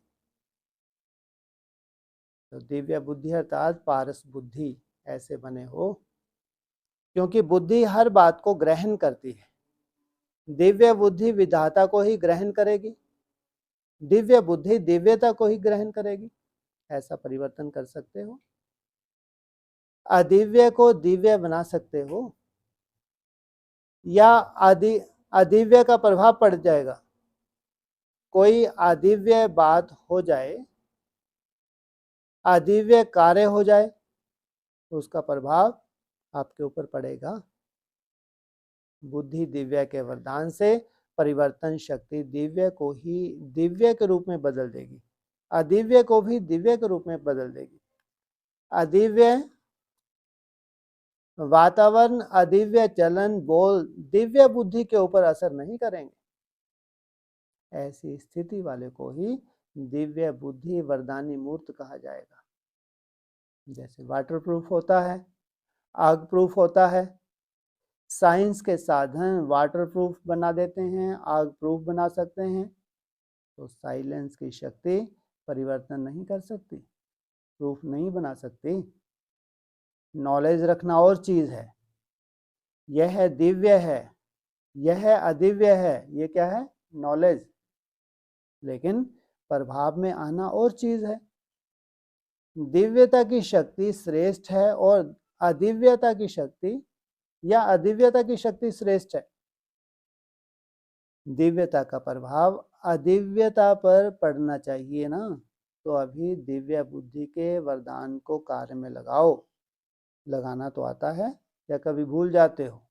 तो दिव्य बुद्धि अर्थात पारस बुद्धि ऐसे बने हो, क्योंकि बुद्धि हर बात को ग्रहण करती है। दिव्य बुद्धि विधाता को ही ग्रहण करेगी, दिव्य बुद्धि दिव्यता को ही ग्रहण करेगी। ऐसा परिवर्तन कर सकते हो। अदिव्य को दिव्य बना सकते हो, या अदिव्य का प्रभाव पड़ जाएगा। कोई अदिव्य बात हो जाए, अदिव्य कार्य हो जाए, तो उसका प्रभाव आपके ऊपर पड़ेगा। बुद्धि दिव्य के वरदान से परिवर्तन शक्ति दिव्य को ही दिव्य के रूप में बदल देगी, अदिव्य को भी दिव्य के रूप में बदल देगी। अदिव्य वातावरण, अदिव्य चलन बोल दिव्य बुद्धि के ऊपर असर नहीं करेंगे। ऐसी स्थिति वाले को ही दिव्य बुद्धि वरदानी मूर्त कहा जाएगा। जैसे वाटर प्रूफ होता है, आग प्रूफ होता है, साइंस के साधन वाटर प्रूफ बना देते हैं, आग प्रूफ बना सकते हैं, तो साइलेंस की शक्ति परिवर्तन नहीं कर सकती, प्रूफ नहीं बना सकती। नॉलेज रखना और चीज है, यह दिव्य है, यह अदिव्य है, ये क्या है? नॉलेज। लेकिन प्रभाव में आना और चीज है। दिव्यता की शक्ति श्रेष्ठ है और अदिव्यता की शक्ति या अदिव्यता की शक्ति श्रेष्ठ है। दिव्यता का प्रभाव अदिव्यता पर पड़ना चाहिए ना, तो अभी दिव्य बुद्धि के वरदान को कार्य में लगाओ। लगाना तो आता है या कभी भूल जाते हो?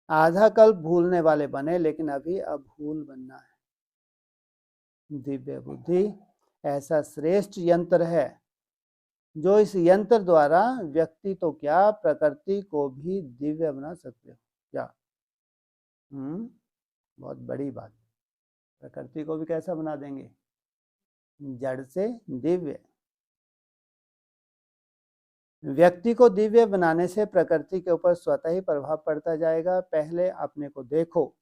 आधा कल्प भूलने वाले बने, लेकिन अभी अब भूल बनना है। दिव्य बुद्धि ऐसा श्रेष्ठ यंत्र है जो इस यंत्र द्वारा व्यक्ति तो क्या, प्रकृति को भी दिव्य बना सकते हो। क्या? बहुत बड़ी बात। प्रकृति को भी कैसा बना देंगे? जड़ से दिव्य। व्यक्ति को दिव्य बनाने से प्रकृति के ऊपर स्वतः ही प्रभाव पड़ता जाएगा। पहले अपने को देखो,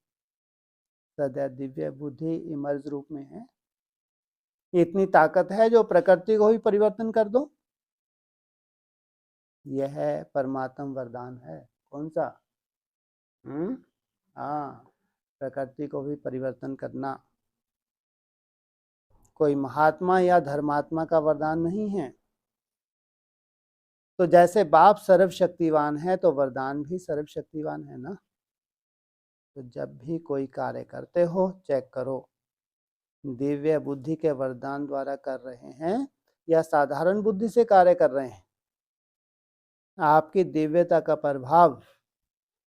सदैव दिव्य बुद्धि इमर्ज रूप में है। इतनी ताकत है जो प्रकृति को भी परिवर्तन कर दो। यह परमात्म वरदान है। कौन सा? हाँ, प्रकृति को भी परिवर्तन करना। कोई महात्मा या धर्मात्मा का वरदान नहीं है। तो जैसे बाप सर्वशक्तिवान है तो वरदान भी सर्वशक्तिवान है ना। तो जब भी कोई कार्य करते हो चेक करो, दिव्य बुद्धि के वरदान द्वारा कर रहे हैं या साधारण बुद्धि से कार्य कर रहे हैं। आपकी दिव्यता का प्रभाव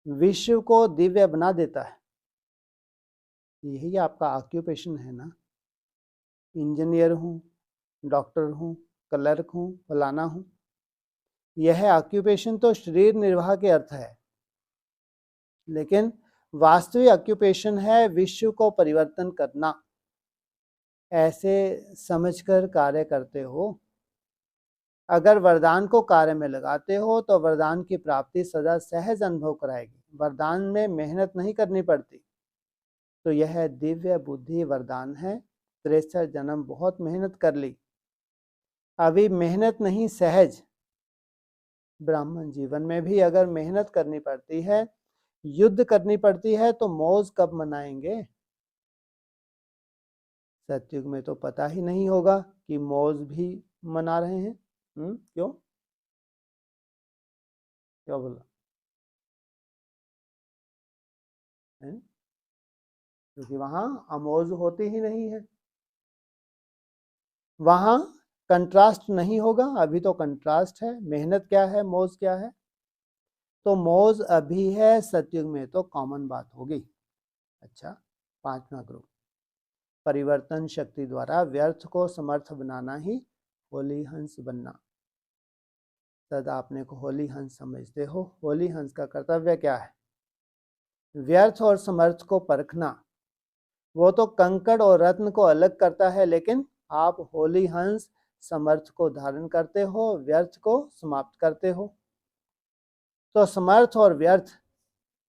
विश्व को दिव्य बना देता है। यही आपका ऑक्यूपेशन है ना। इंजीनियर हूँ, डॉक्टर हूँ, क्लर्क हूँ, फलाना हूँ, यह ऑक्यूपेशन तो शरीर निर्वाह के अर्थ है, लेकिन वास्तविक ऑक्यूपेशन है विश्व को परिवर्तन करना। ऐसे समझकर कार्य करते हो। अगर वरदान को कार्य में लगाते हो तो वरदान की प्राप्ति सदा सहज अनुभव कराएगी। वरदान में मेहनत नहीं करनी पड़ती। तो यह दिव्य बुद्धि वरदान है। 63 जन्म बहुत मेहनत कर ली, अभी मेहनत नहीं सहज। ब्राह्मण जीवन में भी अगर मेहनत करनी पड़ती है, युद्ध करनी पड़ती है, तो मौज कब मनाएंगे? सतयुग में तो पता ही नहीं होगा कि मौज भी मना रहे हैं। क्यों? क्या बोला? क्योंकि वहां अमौज होती ही नहीं है। वहां कंट्रास्ट नहीं होगा। अभी तो कंट्रास्ट है। मेहनत क्या है, मौज क्या है? तो मौज अभी है, सतयुग में तो कॉमन बात होगी। अच्छा, 5वां ग्रुप, परिवर्तन शक्ति द्वारा व्यर्थ को समर्थ बनाना ही होली हंस बनना। सदा अपने को होली हंस समझते हो। होली हंस का कर्तव्य क्या है? व्यर्थ और समर्थ को परखना। वो तो कंकड़ और रत्न को अलग करता है, लेकिन आप होली हंस समर्थ को धारण करते हो, व्यर्थ को समाप्त करते हो। तो समर्थ और व्यर्थ,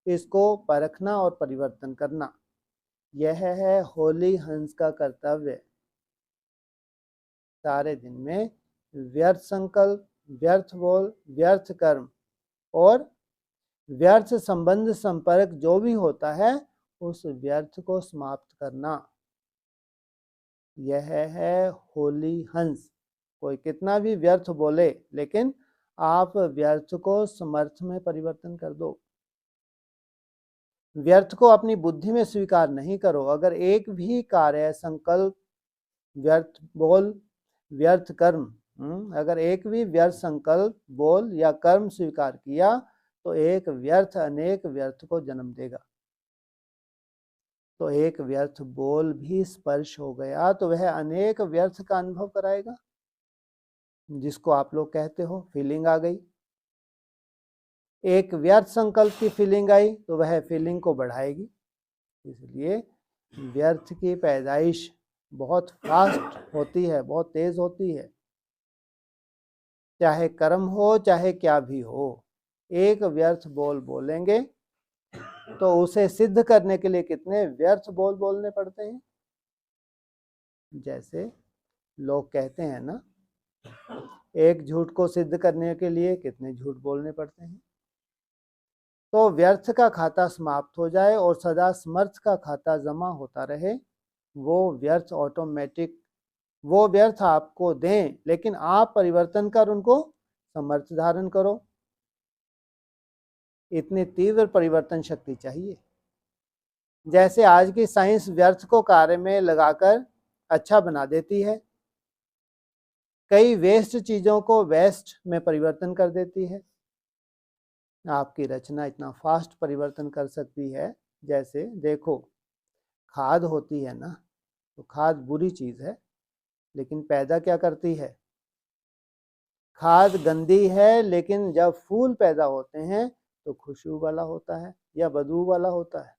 इसको परखना और परिवर्तन करना, यह है होली हंस का कर्तव्य। सारे दिन में व्यर्थ संकल्प, व्यर्थ बोल, व्यर्थ कर्म और व्यर्थ संबंध संपर्क जो भी होता है, उस व्यर्थ को समाप्त करना, यह है होली हंस। कोई कितना भी व्यर्थ बोले, लेकिन आप व्यर्थ को समर्थ में परिवर्तन कर दो। व्यर्थ को अपनी बुद्धि में स्वीकार नहीं करो। अगर एक भी कार्य, संकल्प, व्यर्थ बोल, व्यर्थ कर्म, अगर एक भी व्यर्थ संकल्प, बोल या कर्म स्वीकार किया, तो एक व्यर्थ अनेक व्यर्थ को जन्म देगा। तो एक व्यर्थ बोल भी स्पर्श हो गया तो वह अनेक व्यर्थ का अनुभव कराएगा, जिसको आप लोग कहते हो फीलिंग आ गई। एक व्यर्थ संकल्प की फीलिंग आई तो वह फीलिंग को बढ़ाएगी। इसलिए व्यर्थ की पैदाइश बहुत फास्ट होती है, बहुत तेज होती है। चाहे कर्म हो चाहे क्या भी हो, एक व्यर्थ बोल बोलेंगे तो उसे सिद्ध करने के लिए कितने व्यर्थ बोल बोलने पड़ते हैं। जैसे लोग कहते हैं ना, एक झूठ को सिद्ध करने के लिए कितने झूठ बोलने पड़ते हैं। तो व्यर्थ का खाता समाप्त हो जाए और सदा समर्थ का खाता जमा होता रहे, वो व्यर्थ ऑटोमेटिक, वो व्यर्थ आपको दें, लेकिन आप परिवर्तन कर उनको समर्थ धारण करो। इतनी तीव्र परिवर्तन शक्ति चाहिए। जैसे आज की साइंस व्यर्थ को कार्य में लगाकर अच्छा बना देती है, कई वेस्ट चीजों को वेस्ट में परिवर्तन कर देती है। आपकी रचना इतना फास्ट परिवर्तन कर सकती है। जैसे देखो, खाद होती है ना, तो खाद बुरी चीज है, लेकिन पैदा क्या करती है। खाद गंदी है, लेकिन जब फूल पैदा होते हैं तो खुशबू वाला होता है या बदबू वाला होता है।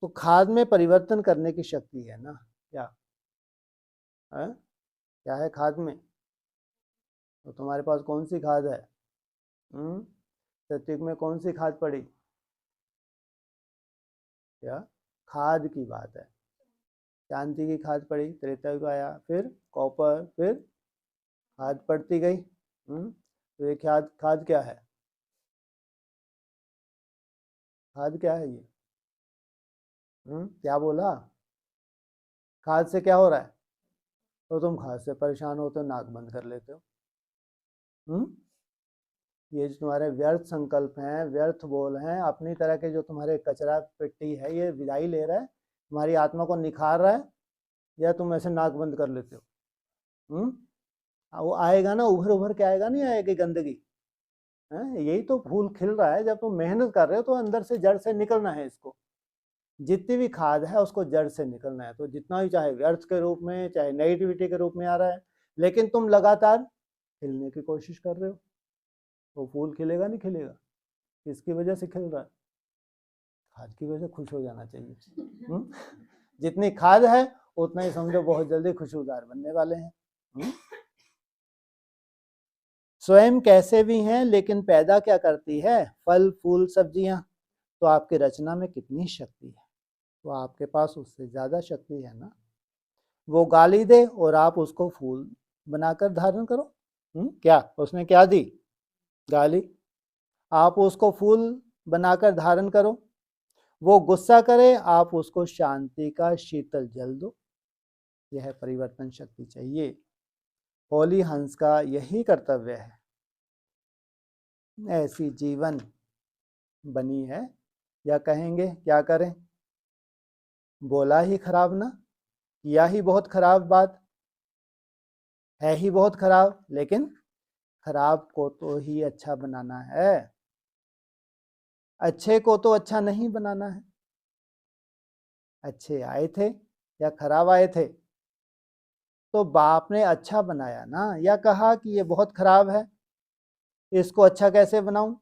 तो खाद में परिवर्तन करने की शक्ति है ना। क्या है? क्या है खाद में? तो तुम्हारे पास कौन सी खाद है? सत्युग में कौन सी खाद पड़ी? क्या खाद की बात है? शांति की खाद पड़ी, त्रेता युग आया, फिर कॉपर, फिर खाद पड़ती गई। तो ये खाद, खाद क्या है? खाद क्या है ये? क्या बोला? खाद से क्या हो रहा है? तो तुम खाद से परेशान होते हो, नाक बंद कर लेते हो। ये जो तुम्हारे व्यर्थ संकल्प हैं, व्यर्थ बोल हैं, अपनी तरह के जो तुम्हारे कचरा पेटी है, ये विदाई ले रहा है, तुम्हारी आत्मा को निखार रहा है, या तुम ऐसे नाक बंद कर लेते हो? वो आएगा ना, उभर उभर के आएगा, नहीं आएगी गंदगी है। यही तो फूल खिल रहा है। जब तुम मेहनत कर रहे हो तो अंदर से, जड़ से निकलना है इसको। जितनी भी खाद है उसको जड़ से निकलना है। तो जितना भी, चाहे व्यर्थ के रूप में चाहे नेगेटिविटी के रूप में आ रहा है, लेकिन तुम लगातार खिलने की कोशिश कर रहे हो, वो फूल खिलेगा नहीं खिलेगा। किसकी वजह से खिल रहा है? खाद की वजह से। खुश हो जाना चाहिए। जितनी खाद है उतना ही समझो बहुत जल्दी खुशबूदार बनने वाले हैं। स्वयं कैसे भी हैं, लेकिन पैदा क्या करती है? फल फूल सब्जियां। तो आपकी रचना में कितनी शक्ति है? तो आपके पास उससे ज्यादा शक्ति है ना। वो गाली दे और आप उसको फूल बनाकर धारण करो। क्या उसने क्या दी? गाली। आप उसको फूल बनाकर धारण करो। वो गुस्सा करे, आप उसको शांति का शीतल जल दो। यह परिवर्तन शक्ति चाहिए। होली हंस का यही कर्तव्य है। ऐसी जीवन बनी है, या कहेंगे क्या करें, बोला ही खराब ना, किया ही बहुत खराब बात है, ही बहुत खराब, लेकिन खराब को तो ही अच्छा बनाना है, अच्छे को तो अच्छा नहीं बनाना है। अच्छे आए थे या खराब आए थे? तो बाप ने अच्छा बनाया ना, या कहा कि ये बहुत खराब है, इसको अच्छा कैसे बनाऊं?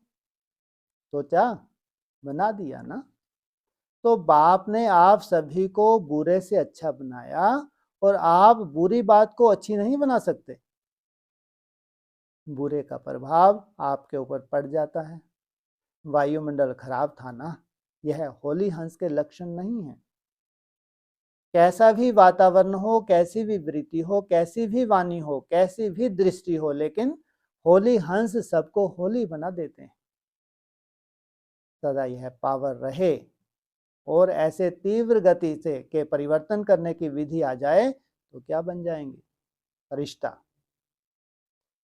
सोचा, बना दिया ना। तो बाप ने आप सभी को बुरे से अच्छा बनाया, और आप बुरी बात को अच्छी नहीं बना सकते। बुरे का प्रभाव आपके ऊपर पड़ जाता है। वायुमंडल खराब था ना, यह होली हंस के लक्षण नहीं है। कैसा भी वातावरण हो, कैसी भी वृत्ति हो, कैसी भी वाणी हो, कैसी भी दृष्टि हो, लेकिन होली हंस सबको होली बना देते हैं। सदा यह पावर रहे, और ऐसे तीव्र गति से के परिवर्तन करने की विधि आ जाए तो क्या बन जाएंगे? फरिश्ता।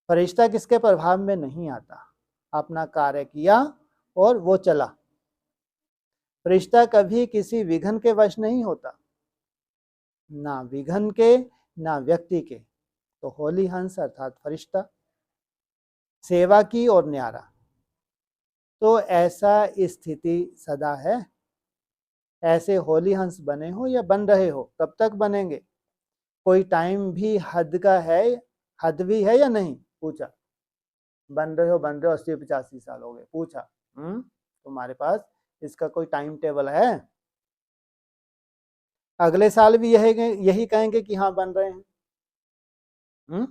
फरिश्ता किसके प्रभाव में नहीं आता? अपना कार्य किया और वो चला। फरिश्ता कभी किसी विघन के वश नहीं होता, ना विघन के ना व्यक्ति के। तो होली हंस अर्थात फरिश्ता, सेवा की और न्यारा। तो ऐसा स्थिति सदा है। ऐसे होली हंस बने हो या बन रहे हो, कब तक बनेंगे? कोई टाइम भी हद का है, हद भी है या नहीं? पूछा। बन रहे हो 80-85 साल हो गए, पूछा। तुम्हारे पास इसका कोई टाइम टेबल है? अगले साल भी यही कहेंगे कि हाँ बन रहे हैं।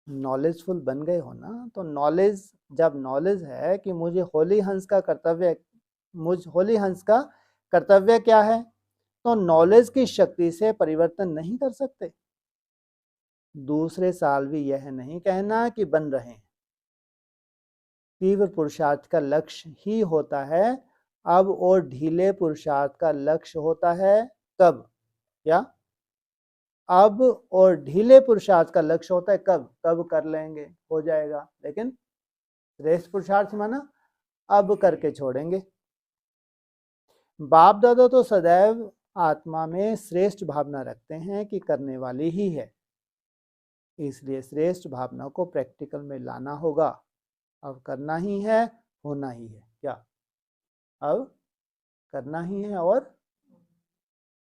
नॉलेजफुल बन गए हो ना, तो नॉलेज, जब नॉलेज है कि मुझे होली हंस का कर्तव्य क्या है, तो नॉलेज की शक्ति से परिवर्तन नहीं कर सकते। दूसरे साल भी यह नहीं कहना कि बन रहे हैं। तीव्र पुरुषार्थ का लक्ष्य ही होता है अब, और ढीले पुरुषार्थ का लक्ष्य होता है कब? क्या? अब और ढीले पुरुषार्थ का लक्ष्य होता है कब? कब कर लेंगे, हो जाएगा, लेकिन श्रेष्ठ पुरुषार्थ माना अब करके छोड़ेंगे। बाप दादा तो सदैव आत्मा में श्रेष्ठ भावना रखते हैं कि करने वाली ही है, इसलिए श्रेष्ठ भावना को प्रैक्टिकल में लाना होगा। अब करना ही है, होना ही है। क्या? अब करना ही है और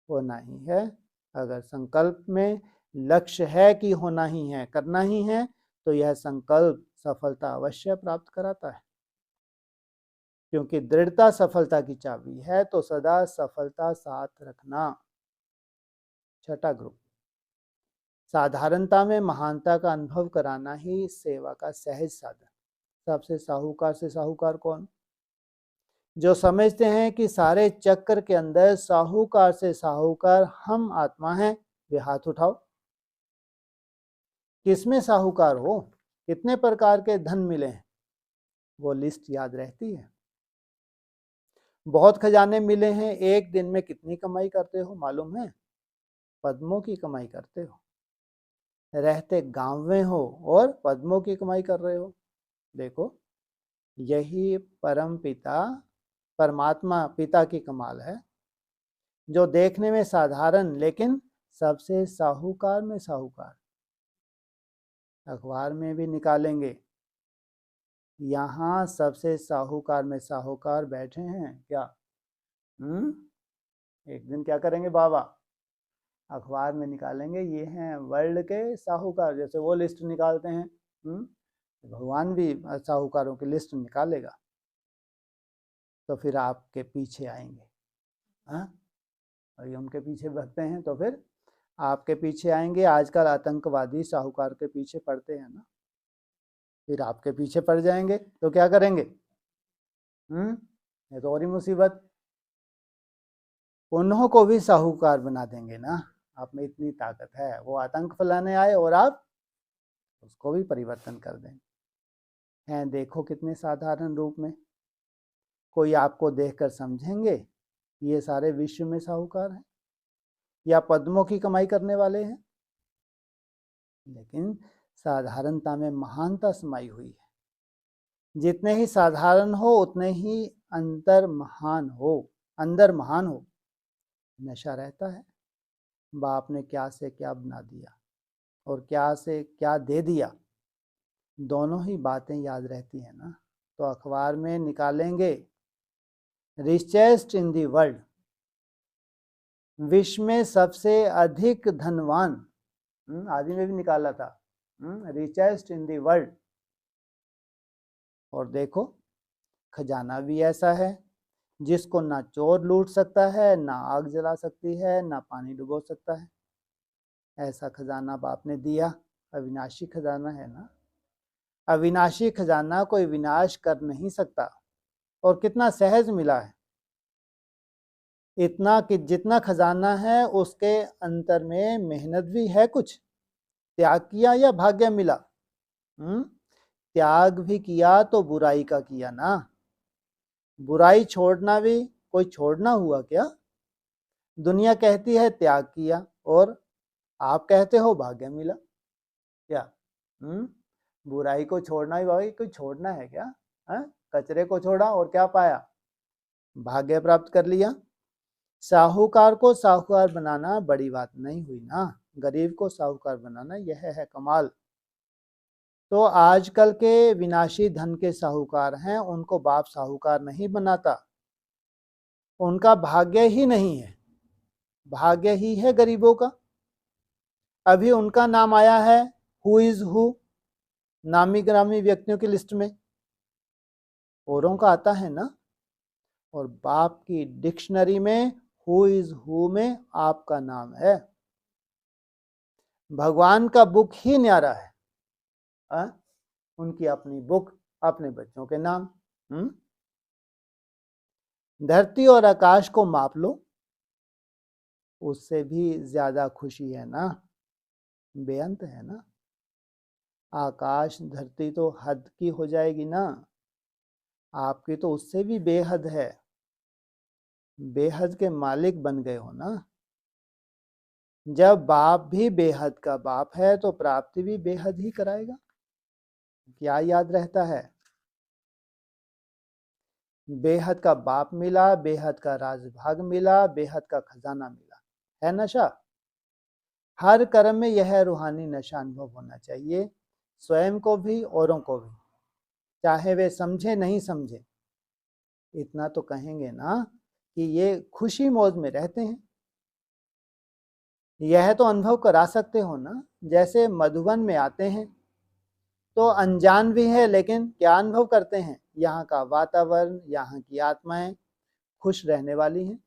होना ही है। अगर संकल्प में लक्ष्य है कि होना ही है, करना ही है, तो यह संकल्प सफलता अवश्य प्राप्त कराता है, क्योंकि दृढ़ता सफलता की चाबी है। तो सदा सफलता साथ रखना। छठा ग्रुप, साधारणता में महानता का अनुभव कराना ही सेवा का सहज साधन। सबसे साहूकार से साहूकार कौन? जो समझते हैं कि सारे चक्र के अंदर साहूकार से साहूकार हम आत्मा हैं, वे हाथ उठाओ। किसमें साहूकार हो? कितने प्रकार के धन मिले हैं, वो लिस्ट याद रहती है। बहुत खजाने मिले हैं, एक दिन में कितनी कमाई करते हो मालूम है? पद्मों की कमाई करते हो। रहते गांव में हो और पद्मों की कमाई कर रहे हो। देखो, यही परम पिता परमात्मा पिता की कमाल है, जो देखने में साधारण लेकिन सबसे साहूकार में साहूकार। अखबार में भी निकालेंगे, यहाँ सबसे साहूकार में साहूकार बैठे हैं क्या? एक दिन क्या करेंगे बाबा? अखबार में निकालेंगे, ये हैं वर्ल्ड के साहूकार, जैसे वो लिस्ट निकालते हैं। भगवान भी साहूकारों की लिस्ट निकालेगा, तो फिर आपके पीछे आएंगे। हाँ, और ये उनके पीछे भगते हैं तो फिर आपके पीछे आएंगे। आजकल आतंकवादी साहूकार के पीछे पड़ते हैं ना, फिर आपके पीछे पड़ जाएंगे तो क्या करेंगे? ये तो और ही मुसीबत। उन्हों को भी साहूकार बना देंगे ना, आप में इतनी ताकत है। वो आतंक फैलाने आए और आप उसको भी परिवर्तन कर दें। हैं, देखो कितने साधारण रूप में। कोई आपको देखकर समझेंगे ये सारे विश्व में साहूकार हैं या पद्मों की कमाई करने वाले हैं, लेकिन साधारणता में महानता समाई हुई है। जितने ही साधारण हो उतने ही अंदर महान हो। नशा रहता है, बाप ने क्या से क्या बना दिया और क्या से क्या दे दिया, दोनों ही बातें याद रहती है ना। तो अखबार में निकालेंगे, रिचेस्ट इन दी वर्ल्ड, विश्व में सबसे अधिक धनवान, आदमी में भी निकाला था, रिचेस्ट इन दी वर्ल्ड। और देखो, खजाना भी ऐसा है जिसको ना चोर लूट सकता है, ना आग जला सकती है, ना पानी डुबो सकता है। ऐसा खजाना बाप ने दिया। अविनाशी खजाना है ना। अविनाशी खजाना कोई विनाश कर नहीं सकता। और कितना सहज मिला है, इतना कि जितना खजाना है उसके अंतर में मेहनत भी है, कुछ त्याग किया या भाग्य मिला? त्याग भी किया तो बुराई का किया ना। बुराई छोड़ना भी कोई छोड़ना हुआ क्या? दुनिया कहती है त्याग किया और आप कहते हो भाग्य मिला। क्या? बुराई को छोड़ना भी भाई कोई छोड़ना है क्या? कचरे को छोड़ा और क्या पाया? भाग्य प्राप्त कर लिया। साहूकार को साहूकार बनाना बड़ी बात नहीं हुई ना, गरीब को साहूकार बनाना यह है कमाल। तो आजकल के विनाशी धन के साहूकार हैं, उनको बाप साहूकार नहीं बनाता। उनका भाग्य ही नहीं है, भाग्य ही है गरीबों का। अभी उनका नाम आया है हु इज हु, नामी ग्रामी व्यक्तियों की लिस्ट में, औरों का आता है ना। और बाप की डिक्शनरी में हु इज हु में आपका नाम है। भगवान का बुक ही न्यारा है, उनकी अपनी बुक, अपने बच्चों के नाम। धरती और आकाश को माप लो, उससे भी ज्यादा खुशी है ना, बेअंत है ना। आकाश धरती तो हद की हो जाएगी ना, आपकी तो उससे भी बेहद है, बेहद के मालिक बन गए हो ना। जब बाप भी बेहद का बाप है तो प्राप्ति भी बेहद ही कराएगा। क्या याद रहता है? बेहद का बाप मिला, बेहद का राजभाग मिला, बेहद का खजाना मिला, है नशा। हर कर्म में यह रूहानी नशा अनुभव होना चाहिए, स्वयं को भी औरों को भी, चाहे वे समझे नहीं समझे। इतना तो कहेंगे ना कि ये खुशी मौज में रहते हैं। यह तो अनुभव करा सकते हो ना, जैसे मधुबन में आते हैं तो अनजान भी है, लेकिन क्या अनुभव करते हैं? यहाँ का वातावरण, यहाँ की आत्माएं खुश रहने वाली हैं,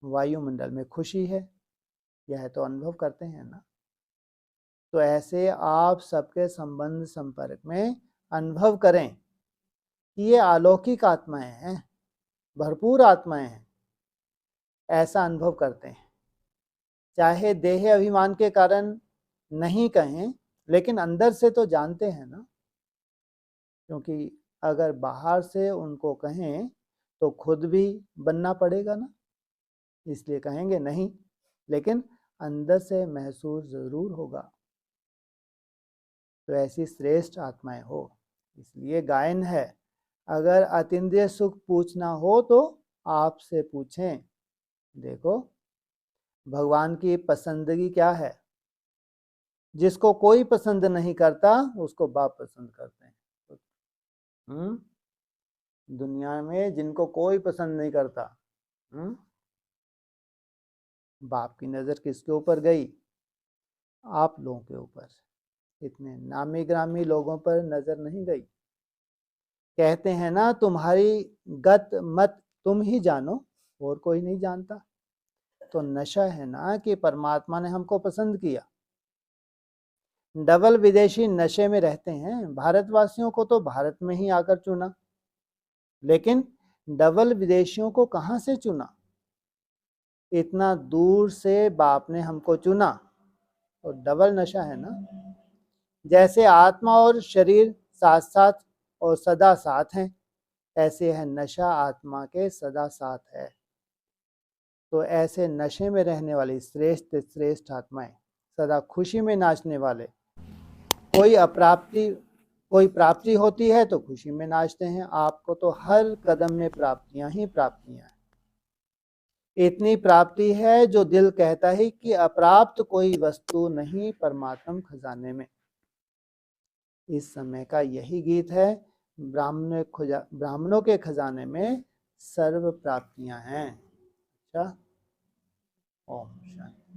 वायुमंडल में खुशी है, यह तो अनुभव करते हैं ना। तो ऐसे आप सबके संबंध संपर्क में अनुभव करें कि ये अलौकिक आत्माएं हैं, भरपूर आत्माएं हैं, ऐसा अनुभव करते हैं। चाहे देह अभिमान के कारण नहीं कहें, लेकिन अंदर से तो जानते हैं ना, क्योंकि अगर बाहर से उनको कहें तो खुद भी बनना पड़ेगा ना, इसलिए कहेंगे नहीं, लेकिन अंदर से महसूस जरूर होगा। तो ऐसी श्रेष्ठ आत्माएं हो, इसलिए गायन है, अगर अतीन्द्रिय सुख पूछना हो तो आपसे पूछें। देखो भगवान की पसंदगी क्या है? जिसको कोई पसंद नहीं करता उसको बाप पसंद करते हैं। दुनिया में जिनको कोई पसंद नहीं करता, बाप की नजर किसके ऊपर गई? आप लोगों के ऊपर, इतने नामी ग्रामी लोगों पर नजर नहीं गई। कहते हैं ना, तुम्हारी गत मत तुम ही जानो, और कोई नहीं जानता। तो नशा है ना कि परमात्मा ने हमको पसंद किया। डबल विदेशी नशे में रहते हैं, भारतवासियों को तो भारत में ही आकर चुना, लेकिन डबल विदेशियों को कहां से चुना? इतना दूर से बाप ने हमको चुना, तो डबल नशा है ना। जैसे आत्मा और शरीर साथ साथ और सदा साथ हैं, ऐसे है नशा आत्मा के सदा साथ है। तो ऐसे नशे में रहने वाली श्रेष्ठ श्रेष्ठ आत्माएं, सदा खुशी में नाचने वाले, कोई प्राप्ति होती है तो खुशी में नाचते हैं। आपको तो हर कदम में प्राप्तियां ही प्राप्तियां हैं। इतनी प्राप्ति है जो दिल कहता है कि अप्राप्त कोई वस्तु नहीं परमात्म खजाने में। इस समय का यही गीत है, ब्राह्मणों के खजाने में सर्व प्राप्तियां हैं। अच्छा, ओम शांति।